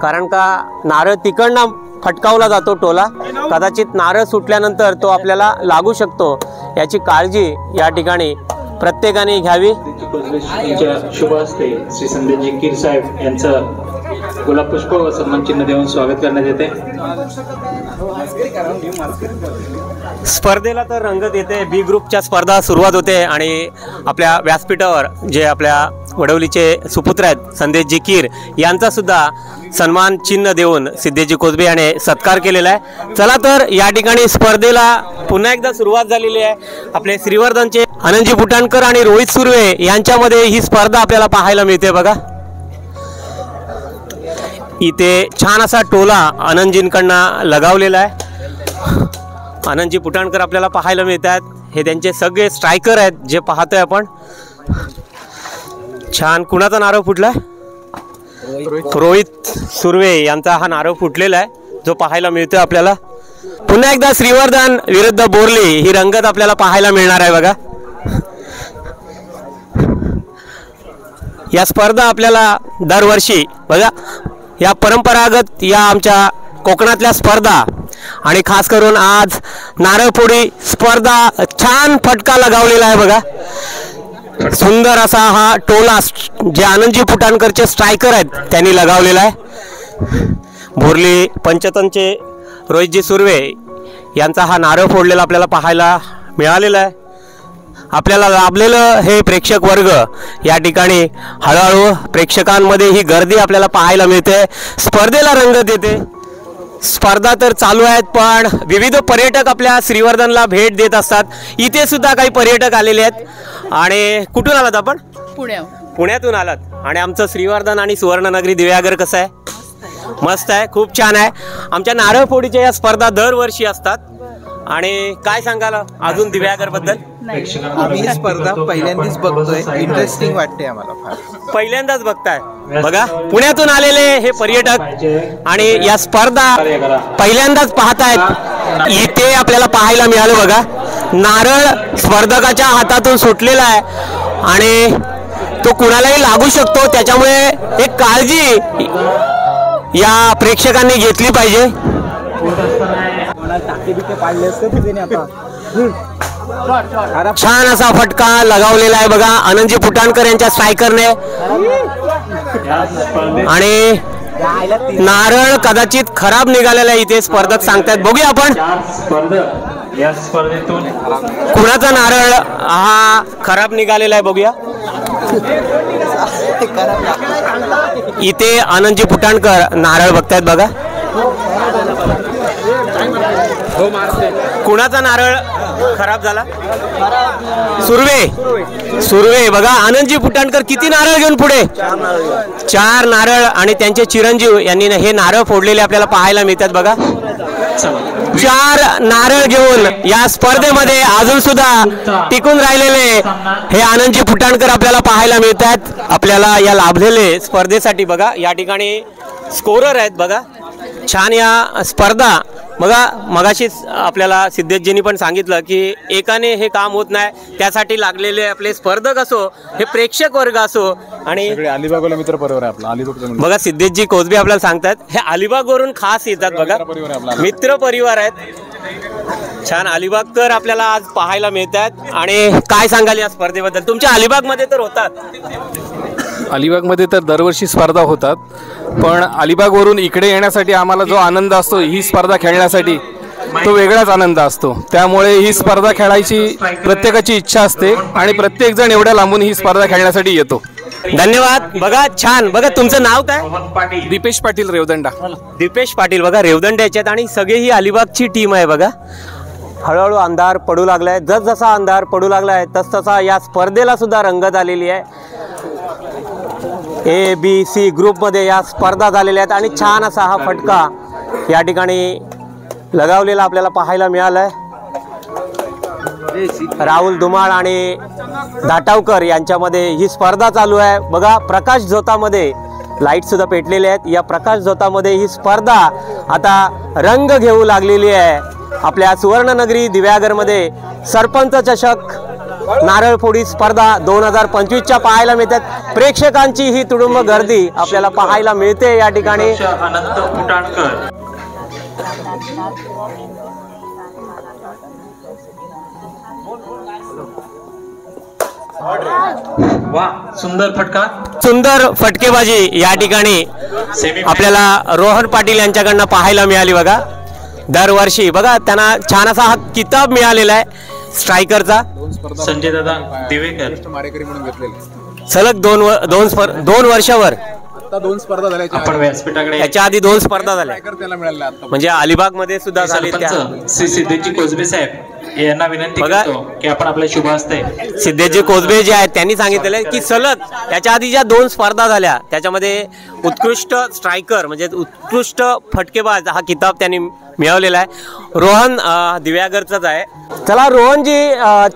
कारण का नारळ तिकडनं फटकावला जातो टोला, कदाचित नारळ सुटल्यानंतर तो आपल्याला लागू शकतो. याची काळजी या ठिकाणी प्रत्येकाने घ्यावी. शुभ हस्ते श्री संदेशजी कीर साहेब यांचं गुलाब पुष्प व सन्मान चिन्ह देऊन स्वागत करण्यात येते. स्पर्धेला तर रंगत येते. बी ग्रुपच्या स्पर्धा सुरुवात होते आणि आपल्या व्यासपीठावर जे आपल्या वडवलीचे सुपुत्र आहेत संदेशजी कीर यांचा सुद्धा सन्मान चिन्ह देऊन सिद्धेजी कोजबे याने सत्कार केलेला आहे. चला तर या ठिकाणी स्पर्धेला पुन्हा एकदा सुरुवात झालेली आहे. आपले श्रीवर्धनचे आनंदजी बुटाणकर आणि रोहित सुर्वे यांच्यामध्ये ही स्पर्धा आपल्याला पाहायला मिळते बघा. इथे छान असा टोला आनंदजींकडनं लगावलेला आहे. आनंदजी पुटाणकर आपल्याला पाहायला मिळतात. हे त्यांचे सगळे स्ट्रायकर आहेत जे पाहतोय आपण. छान. कुणाचा नारळ फुटला? रोहित सुर्वे यांचा हा नारळ फुटलेला आहे जो पाहायला मिळतोय आपल्याला. पुन्हा एकदा श्रीवर्धन विरुद्ध बोरली ही रंगत आपल्याला पाहायला मिळणार आहे बघा. या स्पर्धा आपल्याला दरवर्षी बघा या परंपरागत या आमच्या कोकणातल्या स्पर्धा आणि खास करून आज नारळफोडी स्पर्धा छान फटका लगावलेला आहे बघा. सुंदर असा हा टोला जे आनंदजी पुटाणकरचे स्ट्रायकर आहेत त्यांनी लगावलेला आहे. बोरली पंचतनचे रोहितजी सुर्वे यांचा हा नारळ फोडलेला आपल्याला पाहायला मिळालेला आहे. आपल्याला लाभलेलं हे प्रेक्षक वर्ग या ठिकाणी हळूहळू प्रेक्षकांमध्ये ही गर्दी आपल्याला पाहायला मिळते. स्पर्धेला रंगत येते. स्पर्धा तर चालू आहेत पण विविध पर्यटक आपल्या श्रीवर्धनला भेट देत असतात. इथे सुद्धा काही पर्यटक आलेले आहेत. आणि कुठून आलात आपण? पुण्यातून आलात. आणि आमचं श्रीवर्धन आणि सुवर्णनगरी दिव्यागर कसं आहे? मस्त आहे, खूप छान आहे. आमच्या नारळफोडीच्या या स्पर्धा दरवर्षी असतात. आणि काय सांगाल अजून दिव्यागर बद्दल? आम्ही ही स्पर्धा पहिल्यांदाच बघतोय. इंटरेस्टिंग वाटते आम्हाला फार. पहिल्यांदाच बघताय बघा. पुण्यातून आलेले हे पर्यटक आणि या स्पर्धा पहिल्यांदाच पाहतायत. इथे आपल्याला पाहायला मिळालं बघा, नारळ स्पर्धकाच्या हातातून सुटलेला आहे आणि तो कुणालाही लागू शकतो, त्याच्यामुळे एक काळजी या प्रेक्षकांनी घेतली पाहिजे. छान असा फटका लगावलेला आहे बघा आनंदजी फुटाणकर यांच्या स्ट्रायकरने आणि नारळ कदाचित खराब निघालेला आहे इथे स्पर्धक सांगतायत. बघूया आपण या स्पर्धेतून कुणाचा नारळ हा खराब निघालेला आहे, बघूया. इथे आनंदजी फुटाणकर नारळ बघतायत बघा, कुणाचा नारळ खराब झाला? सुर्वे बघा, आनंदजी फुटाणकर किती नारळ घेऊन पुढे? 4 नारळ आणि त्यांचे चिरंजीव यांनी हे नारळ फोडलेले आपल्याला पाहायला मिळतात बघा. 4 नारळ घेऊन या स्पर्धेमध्ये अजून सुद्धा टिकून राहिलेले हे आनंदजी फुटाणकर आपल्याला पाहायला मिळतात आपल्याला या लाभलेले स्पर्धेसाठी बघा. या ठिकाणी स्कोरर आहेत बघा. छान या स्पर्धा बघा. मगाशीच आपल्याला सिद्धेशजींनी पण सांगितलं की एकाने हे काम होत नाही, त्यासाठी लागलेले आपले स्पर्धक असो, हे प्रेक्षक वर्ग असो आणि अलिबागला मित्र परिवार आहे आपला अलिबाग बघा. सिद्धेशजी कोसबे आपल्याला सांगतात हे अलिबागवरून खास येतात बघा, मित्र परिवार आहेत. छान अलिबागकर आपल्याला आज पाहायला मिळतात. आणि काय सांगाल या स्पर्धेबद्दल? तुमच्या अलिबागमध्ये तर होतात? अलिबागमध्ये तर दरवर्षी स्पर्धा होतात, पण अलिबागवरून इकडे येण्यासाठी आम्हाला जो आनंद असतो ही स्पर्धा खेळण्यासाठी, तो वेगळाच आनंद असतो. त्यामुळे ही स्पर्धा खेळायची प्रत्येकाची इच्छा असते आणि प्रत्येक जण एवढ्या लांबून ही स्पर्धा खेळण्यासाठी येतो. धन्यवाद. बघा छान. बघा तुमचं नाव काय? दीपेश पाटील रेवदंडा. दीपेश पाटील बघा रेवदंडा याच्यात आणि सगळे ही अलिबागची टीम आहे बघा. हळूहळू अंधार पडू लागलाय. जसा अंधार पडू लागलाय तसा या स्पर्धेला सुद्धा रंगत आलेली आहे. ABC ग्रुपमध्ये या स्पर्धा झालेल्या आहेत आणि छान असा हा फटका या ठिकाणी लगावलेला आपल्याला पाहायला मिळालाय. राहुल धुमाळ आणि धाटावकर यांच्यामध्ये ही स्पर्धा चालू आहे बघा. प्रकाश झोतामध्ये लाईट सुद्धा पेटलेले आहेत. या प्रकाश झोतामध्ये ही स्पर्धा आता रंग घेऊ लागलेली आहे. आपल्या सुवर्णनगरी दिव्यागरमध्ये सरपंच चषक नारळफोडी स्पर्धा 2025च्या पाहायला मिळतात. प्रेक्षकांची ही तुडुंब गर्दी आपल्याला पाहायला मिळते या ठिकाणी. अनंत फुटाणकर वा, सुंदर फटका, सुंदर फटकेबाजी या ठिकाणी आपल्याला रोहन पाटील यांच्याकडनं पाहायला मिळाली बघा. दरवर्षी बघा त्यांना छान असा हा किताब मिळालेला आहे स्ट्रायकरचा. संजय दादा दिवेकर सलग 2 वर्षावर 2 स्पर्धा झाल्या. आपण व्यासपीठाकडे याच्या आधी 2 स्पर्धा झाल्या म्हणजे अलिबाग मध्ये सुद्धा झाली. श्री सिद्धेशजी कोसबे साहेब यांना विनंती करतो की आपण आपल्या शुभ हस्ते सिद्धेशजी कोसबे जे आहेत त्यांनी सांगितलेलं की सलग याच्या आधी ज्या 2 स्पर्धा झाल्या त्याच्यामध्ये उत्कृष्ट स्ट्रायकर म्हणजे उत्कृष्ट फटकेबाज हा किताब त्यांनी मिळवलेला आहे. रोहन दिव्यागरचाच आहे. चला रोहनजी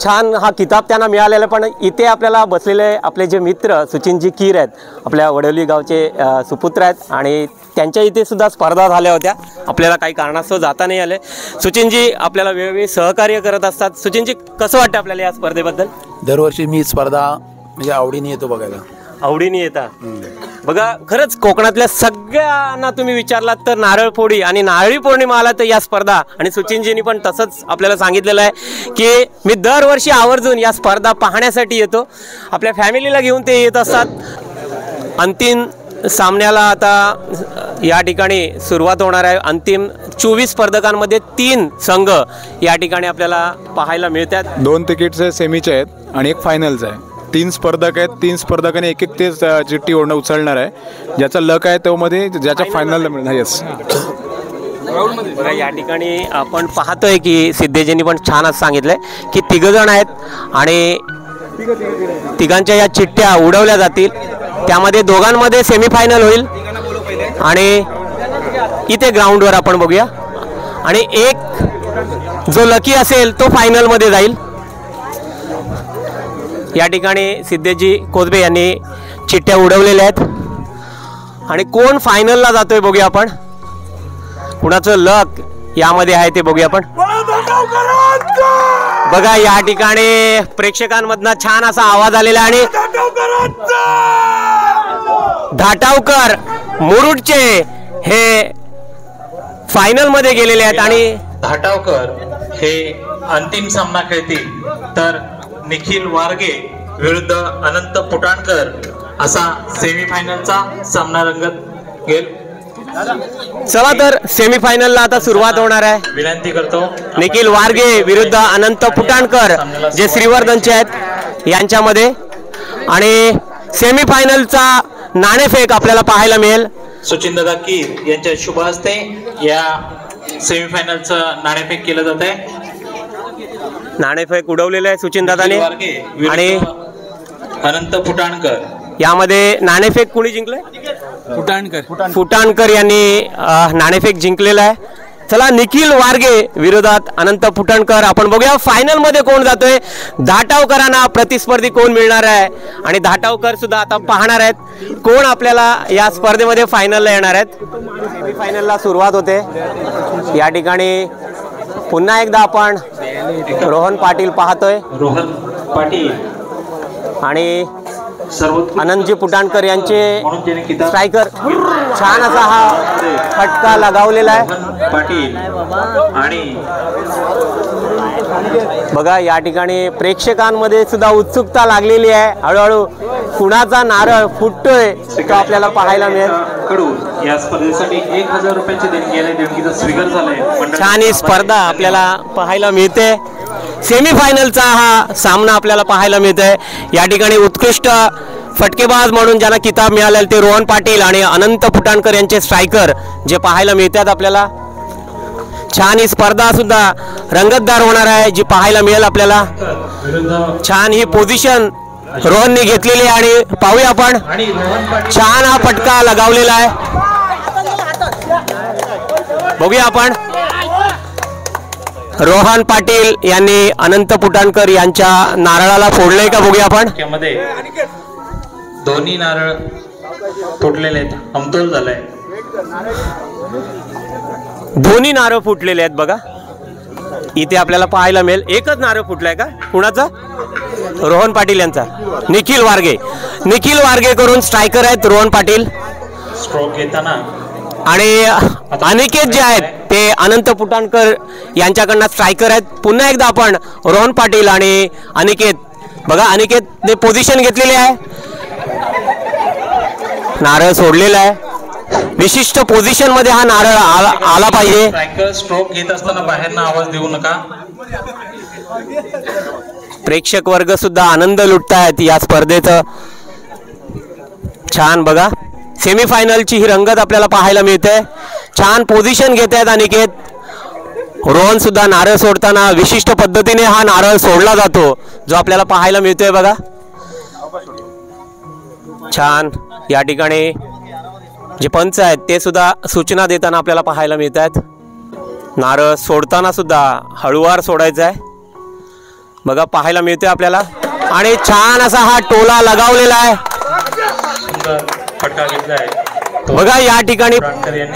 छान हा किताब त्यांना मिळालेला. पण इथे आपल्याला बसलेले आपले जे मित्र सचिनजी कीर आहेत आपल्या वडवली गावचे सुपुत्र आहेत आणि त्यांच्या इथे सुद्धा स्पर्धा झाल्या होत्या. आपल्याला काही कारणास्तव जाता नाही आले. सचिनजी आपल्याला वेळोवेळी सहकार्य करत असतात. सचिनजी कसं वाटतं आपल्याला या स्पर्धेबद्दल? दरवर्षी मी स्पर्धा म्हणजे आवडीने येतो बघायला. आवडीने येता बघा. खरंच कोकणातल्या सगळ्यांना तुम्ही विचारलात तर नारळफोडी आणि नारळी पौर्णिमा आला तर या स्पर्धा आणि सचिनजींनी पण तसंच आपल्याला सांगितलेलं आहे की मी दरवर्षी आवर्जून या स्पर्धा पाहण्यासाठी येतो. आपल्या फॅमिलीला घेऊन ते येत असतात. अंतिम सामन्याला आता या ठिकाणी सुरुवात होणार आहे. अंतिम 24 स्पर्धकांमध्ये 3 संघ या ठिकाणी आपल्याला पाहायला मिळतात. 2 तिकीटचे सेमीचे आहेत आणि 1 फायनलचं आहे. 3 स्पर्धक आहेत. 3 स्पर्धकांनी एक ते चिठ्ठी उचलणार आहे. ज्याचा लक आहे तो मध्ये ज्याच्या फायनलला मिळणार. येस बघा या ठिकाणी आपण पाहतोय की सिद्धेजींनी पण छान असं सांगितलंय की 3 जण आहेत आणि तिघांच्या या चिठ्ठ्या उडवल्या जातील. त्यामध्ये दोघांमध्ये सेमीफायनल होईल आणि इथे ग्राउंडवर आपण बघूया आणि एक जो लकी असेल तो फायनलमध्ये जाईल. या ठिकाणी सिद्धेशजी कोसबे यांनी चिठ्ठ्या उडवलेल्या आहेत आणि कोण फायनलला जातोय बघूया आपण. कुणाचं लक यामध्ये आहे ते बघूया आपण. बघा या ठिकाणी प्रेक्षकांमधनं छान असा आवाज आलेला आणि धाटावकर मुरुडचे हे फायनल मध्ये गेलेले आहेत आणि धाटावकर हे अंतिम सामना खेळतील तर निखिल वारगे विरुद्ध अनंत पुटाणकर असा सेमीफायनलचा सामना रंगत गेल. चला तर सेमीफायनलला आता सुरुवात होणार आहे. विनंती करतो निखिल वारगे विरुद्ध अनंत पुटाणकर जे श्रीवर्धनचे आहेत यांच्यामध्ये आणि सेमीफायनलचा नाणेफेक आपल्याला पाहायला मिळेल. सचिनदादा कीर यांच्या शुभ हस्ते या सेमीफायनलचं नाणेफेक केलं जात आहे. नाणेफेक उडवलेलं आहे सचिनदादाने आणि अनंत पुटाणकर यामध्ये नाणेफेक कुणी जिंकलंय? फुटाणकर यांनी नाणेफेक जिंकलेला आहे. चला निखिल वारगे विरोधात अनंत फुटाणकर आपण बघूया फायनल मध्ये कोण जातोय. धाटावकरांना प्रतिस्पर्धी कोण मिळणार आहे आणि धाटावकर सुद्धा आता पाहणार आहेत कोण आपल्याला या स्पर्धेमध्ये फायनलला येणार आहेत. सेमीफायनलला सुरुवात होते. या ठिकाणी पुन्हा एकदा आपण रोहन पाटील पाहतोय. रोहन पाटील आणि आनंदजी पुटाणकर यांचे स्ट्रायकर छान असा हा फटका लगावलेला आहे. पाटील आणि बघा या ठिकाणी प्रेक्षकांमध्ये सुद्धा उत्सुकता लागलेली आहे. हळूहळू कुणाचा नारळ फुटतोय तो आपल्याला पाहायला मिळेल. कडून या स्पर्धेसाठी 1000 रुपयाची देणगी आहे. देणगीचा स्वीकार झालाय. छान ही स्पर्धा आपल्याला पाहायला मिळते. सेमीफायनलचा हा सामना आपल्याला पाहायला मिळतोय. या ठिकाणी उत्कृष्ट फटकेबाज म्हणून ज्यांना किताब मिळालेला ते रोहन पाटील आणि अनंत पुटाणकर यांचे स्ट्रायकर जे पाहायला मिळतात आपल्याला. छान ही स्पर्धा सुद्धा रंगतदार होणार आहे जी पाहायला मिळेल आपल्याला. छान ही पोझिशन रोहनने घेतलेली आहे आणि पाहूया आपण छान हा फटका लगावलेला आहे. बघूया आपण रोहन पाटील यांनी अनंत पुटाणकर यांच्या नारळाला फोडलंय का बघूया आपण. दोन्ही नारळ फुटलेले आहेत. समतोल झालाय. दोन्ही नारळ फुटलेले आहेत बघा इथे आपल्याला पाहायला मिळेल. एकच नारळ फुटलाय का कुणाचा? रोहन पाटील यांचा. निखिल वारगे करून स्ट्रायकर आहेत रोहन पाटील स्ट्रोक घेताना आणि अनिकेत जे आहेत ते अनंत पुटाणकर यांच्याकडनं स्ट्रायकर आहेत. पुन्हा एकदा आपण रोहन पाटील आणि अनिकेत बघा अनिकेतने पोझिशन घेतलेली आहे. नारळ सोडलेला आहे. विशिष्ट पोझिशन मध्ये हा नारळ आला पाहिजे. स्ट्रायकर स्ट्रोक घेत असताना बाहेरनं आवाज देऊ नका. प्रेक्षक वर्ग सुद्धा आनंद लुटतायत या स्पर्धेचं. छान बघा सेमीफायनलची ही रंगत आपल्याला पाहायला मिळते. छान पोझिशन घेत आहेत अनिकेत. रोहन सुद्धा नारळ सोडताना विशिष्ट पद्धतीने हा नारळ सोडला जातो जो आपल्याला पाहायला मिळतोय बघा. छान या ठिकाणी जे पंच आहेत ते सुद्धा सूचना देताना आपल्याला पाहायला मिळत आहेत. नारळ सोडताना सुद्धा हळूवार सोडायचा आहे बघा पाहायला मिळतोय आपल्याला. आणि छान असा हा टोला लगावलेला आहे फटका घेतलाय बघा या ठिकाणी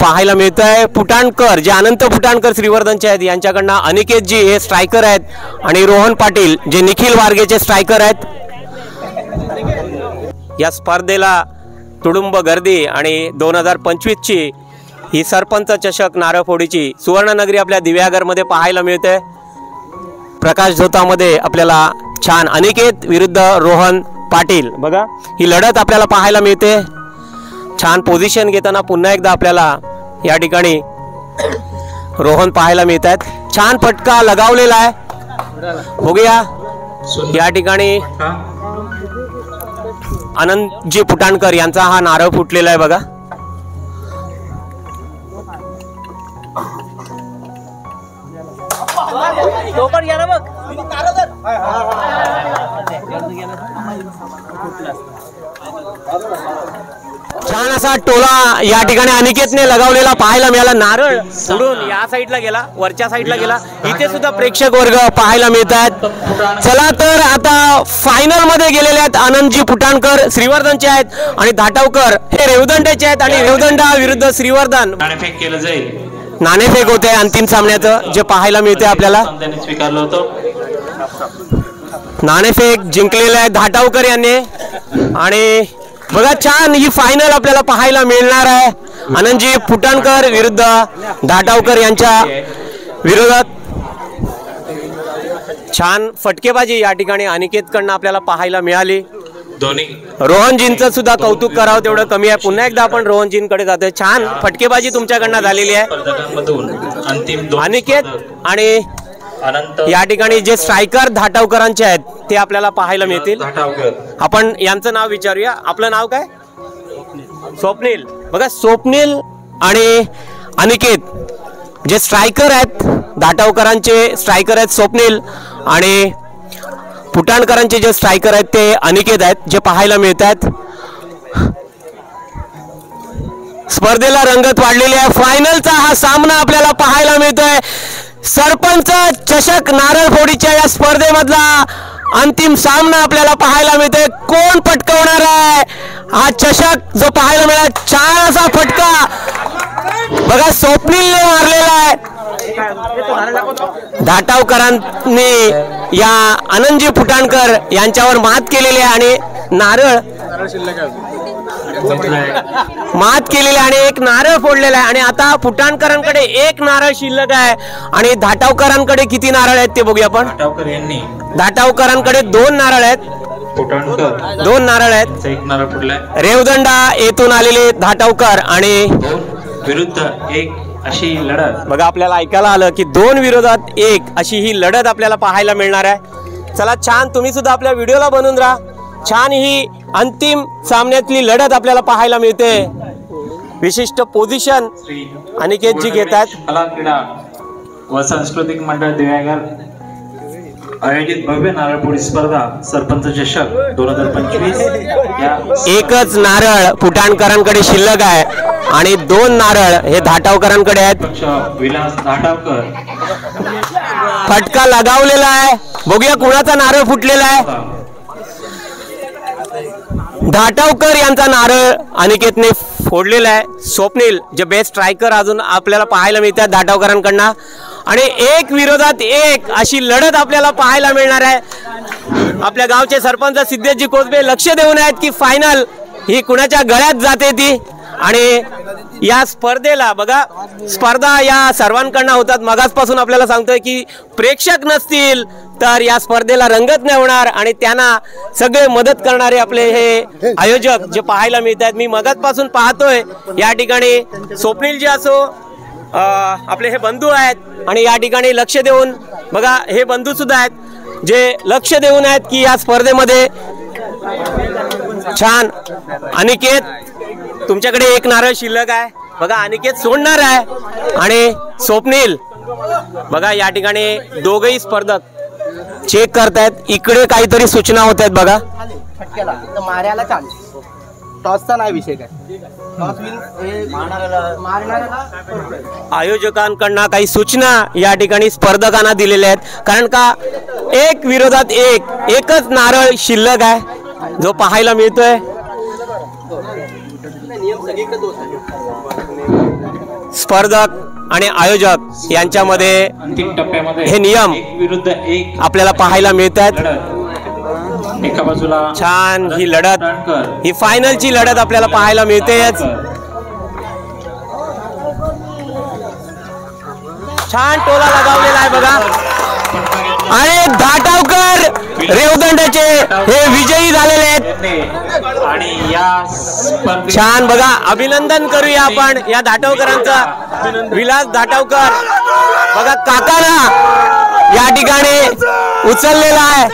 पाहायला मिळत आहे. पुटाणकर जे अनंत पुटाणकर श्रीवर्धनचे आहेत यांच्याकडनं अनिकेत जी हे स्ट्रायकर आहेत आणि रोहन पाटील जे निखिल वारगेचे स्ट्रायकर आहेत. या स्पर्धेला तुडुंब गर्दी आणि 2025ची ही सरपंच चषक नारळफोडीची सुवर्णनगरी आपल्या दिव्यागरमध्ये पाहायला मिळते. प्रकाश झोतामध्ये आपल्याला छान अनिकेत विरुद्ध रोहन पाटील बघा ही लढत आपल्याला पाहायला मिळते. छान पोझिशन घेताना पुन्हा एकदा आपल्याला या ठिकाणी रोहन पाहायला मिळत आहेत. छान फटका लगावलेला आहे बघूया या ठिकाणी आनंदजी पुटाणकर यांचा हा नारळ फुटलेला आहे बघा. छान असा टोला या ठिकाणी अनिकेतने लगावलेला पाहायला मिळाला. नारळ सोडून या साईडला गेला वरच्या साईडला गेला. इथे सुद्धा प्रेक्षक वर्ग पाहायला मिळतात. चला तर आता फायनल मध्ये गेलेले आहेत आनंदजी पुटाणकर श्रीवर्धनचे आहेत आणि धाटावकर हे रेवदंड्याचे आहेत आणि रेवदंडा विरुद्ध श्रीवर्धन नाणेफेक केलं जाईल. नाणेफेक होते अंतिम सामन्याचं जे पाहायला मिळते आपल्याला. त्यांनी स्वीकारलं होतं. नाणेफेक जिंकलेलं आहे धाटावकर यांनी. आणि बघा छान ही फायनल आपल्याला पाहायला मिळणार आहे. आनंदजी फुटाणकर विरुद्ध धाटावकर यांच्या विरोधात. छान फटकेबाजी या ठिकाणी अनिकेतकडनं आपल्याला पाहायला मिळाली. दोन्ही रोहनजींचं सुद्धा कौतुक करावं तेवढं कमी आहे. पुन्हा एकदा आपण रोहनजींकडे जातोय. छान फटकेबाजी तुमच्याकडनं झालेली आहे. स्पर्धकांमधून अंतिम अनिकेत आणि अनंत या ठिकाणी जे स्ट्रायकर धाटावकरांचे आहेत ते आपल्याला पाहायला मिळतील. धाटावकर आपण यांचं नाव विचारूया. आपलं नाव काय? स्वप्नील. बघा स्वप्नील आणि अनिकेत जे स्ट्रायकर आहेत धाटावकरांचे स्ट्रायकर आहेत स्वप्नील आणि फुटाणकरांचे जे स्ट्रायकर आहेत ते अनिकेत आहेत जे पाहायला मिळत आहेत. स्पर्धेला रंगत वाढलेली आहे. फायनलचा हा सामना आपल्याला पाहायला मिळतोय. सरपंच चषक नारळ फोडीच्या या स्पर्धेमधला अंतिम सामना आपल्याला पाहायला मिळतोय. कोण पटकावणार आहे हा चषक जो पाहायला मिळाला. छान असा फटका बघा स्वप्नीलने मारलेला आहे. धाटावकरांनी या आनंदजी फुटाणकर यांच्यावर मात केलेली आहे आणि नारळ मात केलेली आणि एक नारळ फोडलेला आहे. आणि आता फुटाणकरांकडे एक नारळ शिल्लक आहे आणि धाटावकरांकडे किती नारळ आहेत ते बघूया आपण. धाटावकरांकडे 2 नारळ आहेत. 2 नारळ आहेत. एक नारळ फुटलाय. रेवदंडा येथून आलेले धाटावकर आणि विरुद्ध 1 अशी लढत बघा आपल्याला ऐकायला आलं की 2 विरोधात 1 अशी ही लढत आपल्याला पाहायला मिळणार आहे. चला छान तुम्ही सुद्धा आपल्या व्हिडिओला बनवून राहा. छान ही अंतिम सामन्यातली लढत आपल्याला पाहायला मिळते. विशिष्ट पोझिशन अनिकेत जी घेतात. कला क्रीडा व सांस्कृतिक मंडळ दिव्यागर आयोजित भव्य नारळपोळी स्पर्धा सरपंच चषक 2025 या एकच नारळ फुटाणकरांकडे शिल्लक आहे आणि 2 नारळ हे धाटावकरांकडे आहेत. विलास धाटावकर फटका लगावलेला आहे. बघूया कुणाचा नारळ फुटलेला आहे. धाटावकर यांचा नारळ अनिकेतने फोडलेला आहे. स्वप्नील जे बेस्ट स्ट्रायकर अजून आपल्याला पाहायला मिळतात धाटावकरांकडनं आणि 1 विरोधात 1 अशी लढत आपल्याला पाहायला मिळणार आहे. आपल्या गावचे सरपंच सिद्धेशजी कोसबे लक्ष देऊन आहेत की फायनल ही कुणाच्या गळ्यात जाते ती. आणि या स्पर्धेला बघा स्पर्धा या सर्वांकडनं होतात. मगाचपासून आपल्याला सांगतोय की प्रेक्षक नसतील तर या स्पर्धेला रंगत नाही होणार आणि त्यांना सगळे मदत करणारे आपले हे आयोजक जे पाहायला मिळत आहेत. मी मगाचपासून पाहतोय या ठिकाणी स्वप्नील जी असो आपले हे बंधू आहेत आणि या ठिकाणी लक्ष देऊन बघा हे बंधू सुद्धा आहेत जे लक्ष देऊन आहेत की या स्पर्धेमध्ये छान. अनिकेत तुमच्याकडे 1 नारळ शिल्लक आहे. बघा अनिकेत सोडणार आहे आणि स्वप्नील बघा या ठिकाणी दोघेही स्पर्धक चेक करतायत. इकडे काहीतरी सूचना होत आहेत बघा. मारायला चान्स टॉसचा नाही विषय काय. आयोजकांकडनं काही सूचना या ठिकाणी स्पर्धकांना दिलेल्या आहेत. कारण का 1 विरोधात 1 एकच नारळ शिल्लक आहे जो पाहायला मिळतोय. स्पर्धक आणि आयोजक यांच्यामध्ये अंतिम टप्प्यामध्ये हे नियम 1 विरुद्ध 1 आपल्याला पाहायला मिळतात. एका बाजूला छान ही लढत ही फायनलची लढत आपल्याला पाहायला मिळतेच. छान टोला लगावलेला आहे बघा. आणि धाटावकर रेवदंडाचे हे विजयी झालेले आहेत आणि या छान बघा. अभिनंदन करूया आपण या धाटावकरांचं. विलास धाटावकर बघा काकाला या ठिकाणी उचललेला आहे.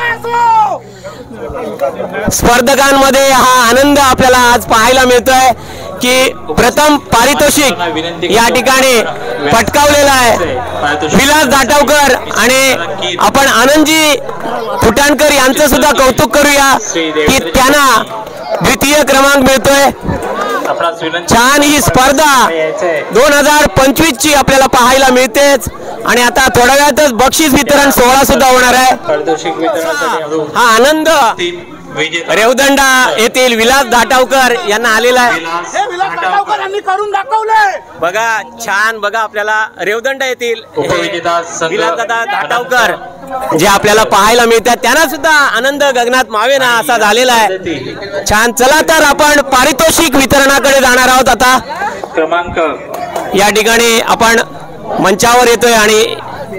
स्पर्धकांमध्ये हा आनंद आपल्याला आज पाहायला मिळतोय की प्रथम पारितोषिक या ठिकाणी पटकावलेला आहे विलास धाटावकर आणि आपण आनंदजी फुटाणकर यांचं सुद्धा कौतुक करूया की त्यांना द्वितीय क्रमांक मिळतोय. छान ही स्पर्धा 2025 ची आपल्याला पाहायला मिळतेच. आणि आता थोड्या वेळातच बक्षीस वितरण सोहळा सुद्धा होणार आहे. हा आनंद रेवदंडा येथील विलास धाटावकर यांना आलेला आहे. हे विलास धाटावकर यांनी करून दाखवले. बघा छान, बघा आपल्याला रेवदंडा येथील विलासदादा धाटावकर जे आपल्याला पाहायला मिळतात, त्यांना सुद्धा आनंद गगनात मावेना असा झालेला आहे. छान, चला तर आपण पारितोषिक वितरणाकडे जाणार आहोत. आता क्रमांक या ठिकाणी आपण मंचावर येतोय आणि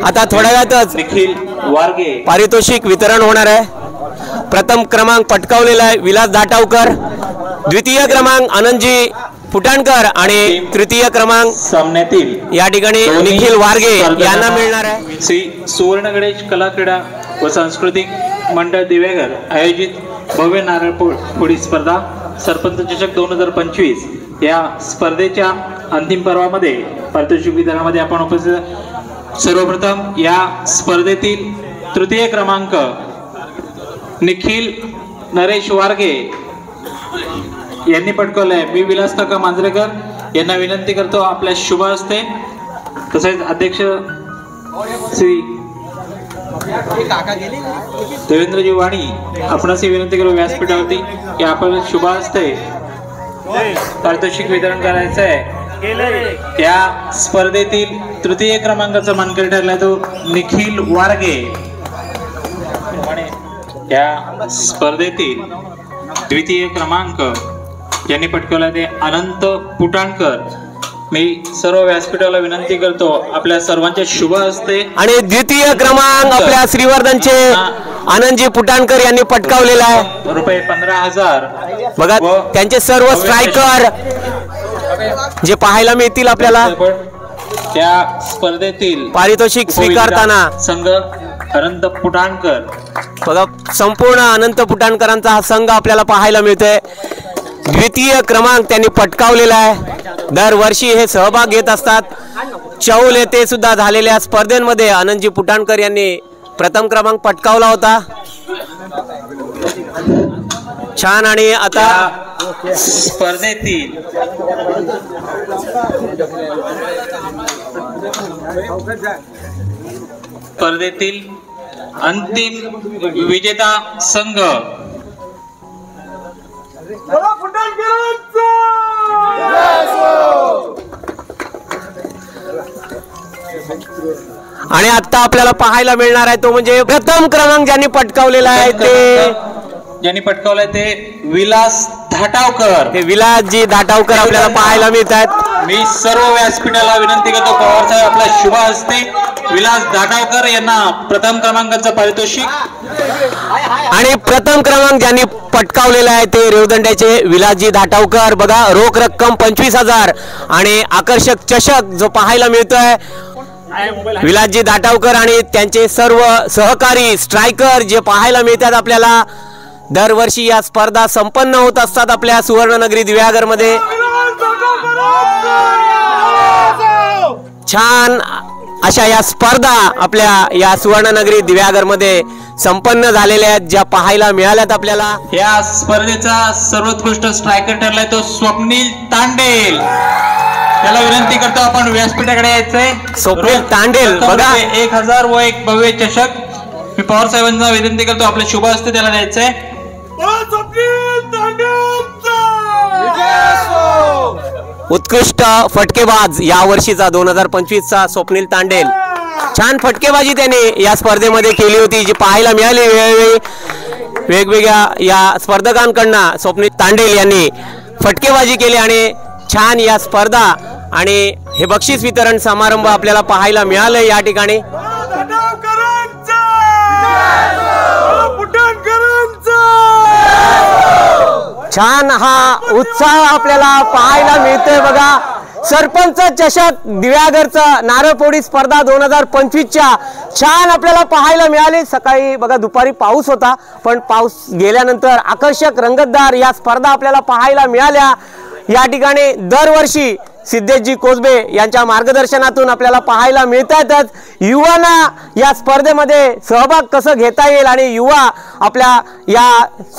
आता थोड्या वेळातच निखिल वारगे पारितोषिक वितरण होणार आहे. प्रथम क्रमांक पटकावलेला आहे विलास धाटावकर, द्वितीय क्रमांक आनंदजी फुटाणकर आणि तृतीय क्रमांक सामन्यातील या ठिकाणी निखिल वारगे यांना मिळणार आहे. श्री सुवर्ण गणेश कला क्रीडा व सांस्कृतिक मंडळ दिवेघर आयोजित भव्य नारळ फोडी स्पर्धा सरपंच चषक 2025 या स्पर्धेच्या अंतिम पर्वामध्ये पारितोषिक वितरणामध्ये आपण उपस्थित. सर्वप्रथम या स्पर्धेतील तृतीय क्रमांक निखिल नरेश वारगे यांनी पटकावलाय. मी विलास काका मांजरेकर यांना विनंती करतो आपल्या शुभ हस्ते, तसेच अध्यक्ष श्री देवेंद्रजी वाणी आपणास विनंती करू व्यासपीठावरती की आपण शुभ हस्ते पारितोषिक वितरण करायचं आहे. त्या स्पर्धेतील तृतीय क्रमांकाचा मानकरी ठरला तो निखिल वारगे. या स्पर्धेतील द्वितीय क्रमांक यांनी पटकावला ते अनंत पुटाणकर. मी सर्व व्यासपीठाला विनंती करतो आपल्या सर्वांच्या शुभ हस्ते. आणि द्वितीय क्रमांक आपल्या श्रीवर्धनचे आनंदजी पुटाणकर यांनी पटकावलेला आहे. रुपये 15,000. बघा त्यांचे सर्व स्ट्रायकर जे पाहायला मिळतील आपल्याला त्या स्पर्धेतील पारितोषिक स्वीकारताना. संघ अनंत पुटाणकर. बघा संपूर्ण अनंत पुटाणकरांचा हा संघ आपल्याला पाहायला मिळतोय. द्वितीय क्रमांक त्यांनी पटकावलेला आहे. दरवर्षी हे सहभाग घेत असतात. चौल येथे सुद्धा झालेल्या स्पर्धेमध्ये आनंदजी पुटाणकर यांनी प्रथम क्रमांक पटकावला होता. छान, आणि आता स्पर्धेतील अंतिम विजेता संघ आणि आता आपल्याला पाहायला मिळणार आहे तो म्हणजे प्रथम क्रमांक ज्यांनी पटकावलेला आहे ज्यांनी पटकावलाय ते विलास धाटावकर. हे विलासजी धाटावकर आपल्याला पाहायला मिळत आहेत. मी सर्व व्यासपीठाला विनंती करतो पवार साहेब आपल्या शुभ हस्ते विलास धाटावकर यांना प्रथम क्रमांकाचं पारितोषिक. आणि प्रथम क्रमांक ज्यांनी पटकावलेला आहे ते रेवदंड्याचे विलासजी धाटावकर. बघा रोख रक्कम 25,000 आणि आकर्षक चषक जो पाहायला मिळतोय. विलासजी धाटावकर आणि त्यांचे सर्व सहकारी स्ट्रायकर जे पाहायला मिळतात आपल्याला. दरवर्षी या स्पर्धा संपन्न होत असतात आपल्या सुवर्णनगरी दिव्यागर मध्ये. छान अशा या स्पर्धा आपल्या या सुवर्णनगरी दिव्यागर मध्ये संपन्न झालेल्या आहेत, ज्या पाहायला मिळाल्यात आपल्याला. या स्पर्धेचा सर्वोत्कृष्ट स्ट्रायकर ठरलाय तो स्वप्नील तांडेल. त्याला विनंती करतो आपण व्यासपीठाकडे यायचंय. स्वप्नील तांडेल बघा 1,000 व एक भव्य चषक. मी पवार साहेबांना विनंती करतो आपल्या शुभ हस्ते त्याला द्यायचंय. उत्कृष्ट फटकेबाज या वर्षीचा 2025चा स्वप्नील तांडेल. छान फटकेबाजी त्याने या स्पर्धेमध्ये केली होती जी पाहायला मिळाली वेळोवेळी वेगवेगळ्या या स्पर्धकांकडनं. स्वप्नील तांडेल यांनी फटकेबाजी केली आणि छान या स्पर्धा आणि हे बक्षीस वितरण समारंभ आपल्याला पाहायला मिळालं या ठिकाणी. छान हा उत्साह आपल्याला पाहायला मिळतोय. बघा सरपंच चषक दिव्यागरचा नारळपोळी स्पर्धा 2025च्या छान आपल्याला पाहायला मिळाली. सकाळी बघा दुपारी पाऊस होता, पण पाऊस गेल्यानंतर आकर्षक रंगतदार या स्पर्धा आपल्याला पाहायला मिळाल्या. या ठिकाणी दरवर्षी सिद्धेशजी कोसबे यांच्या मार्गदर्शनातून आपल्याला पाहायला मिळतातच. युवांना या स्पर्धेमध्ये सहभाग कसं घेता येईल आणि युवा आपल्या या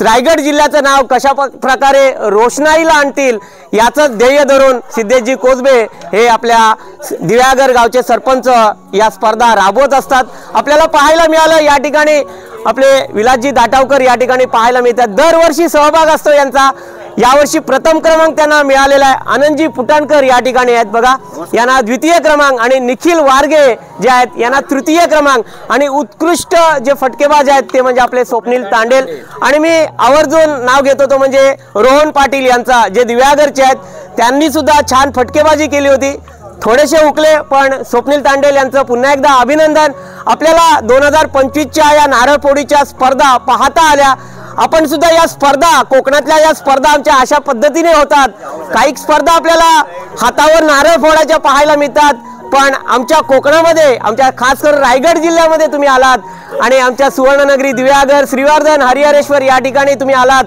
रायगड जिल्ह्याचं नाव कशा प्रकारे रोषणाईला आणतील याचं ध्येय धरून सिद्धेशजी कोसबे हे आपल्या दिव्यागर गावचे सरपंच या स्पर्धा राबवत असतात. आपल्याला पाहायला मिळालं या ठिकाणी आपले विलासजी दाटावकर या ठिकाणी पाहायला मिळतात. दरवर्षी सहभाग असतो यांचा. यावर्षी प्रथम क्रमांक त्यांना मिळालेला आहे. आनंदजी पुटाणकर या ठिकाणी आहेत बघा, यांना द्वितीय क्रमांक, आणि निखिल वारगे जे आहेत यांना तृतीय क्रमांक. आणि उत्कृष्ट जे फटकेबाज आहेत ते म्हणजे आपले स्वप्नील तांडेल. आणि मी आवर्जून नाव घेतो तो म्हणजे रोहन पाटील यांचा, जे दिव्यागरचे आहेत. त्यांनी सुद्धा छान फटकेबाजी केली होती, थोडेसे हुकले, पण स्वप्नील तांडेल यांचं पुन्हा एकदा अभिनंदन. आपल्याला 2025च्या या नारळ फोडीच्या स्पर्धा पाहता आल्या. आपण सुद्धा या स्पर्धा, कोकणातल्या या स्पर्धा आमच्या अशा पद्धतीने होतात. काही स्पर्धा आपल्याला हातावर नारळ फोडायच्या पाहायला मिळतात, पण आमच्या कोकणामध्ये, आमच्या खास करून रायगड जिल्ह्यामध्ये तुम्ही आलात आणि आमच्या सुवर्णनगरी दिव्यागर, श्रीवर्धन, हरिहरेश्वर या ठिकाणी तुम्ही आलात,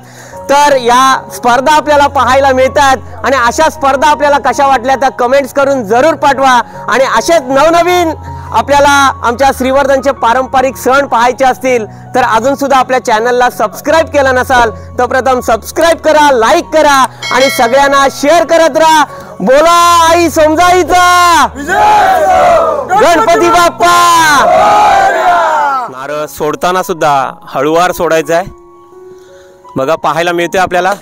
तर या स्पर्धा आपल्याला पाहायला मिळतात. आणि अशा स्पर्धा आपल्याला कशा वाटल्या त्या कमेंट्स करून जरूर पाठवा. आणि असेच नवनवीन आपल्याला आमच्या श्रीवर्धनचे पारंपरिक सण पाहायचे असतील तर अजून सुद्धा आपल्या चॅनलला सबस्क्राईब केलं नसाल तर प्रथम सबस्क्राईब करा, लाईक करा आणि सगळ्यांना शेअर करत राहा. बोला आई समजाईचा गणपती बाप्पा. नारळ सोडताना सुद्धा हळूवार सोडायचा आहे बघा, पाहायला मिळते आपल्याला.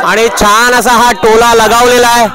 आणि छान असा हा टोला लगावलेला आहे.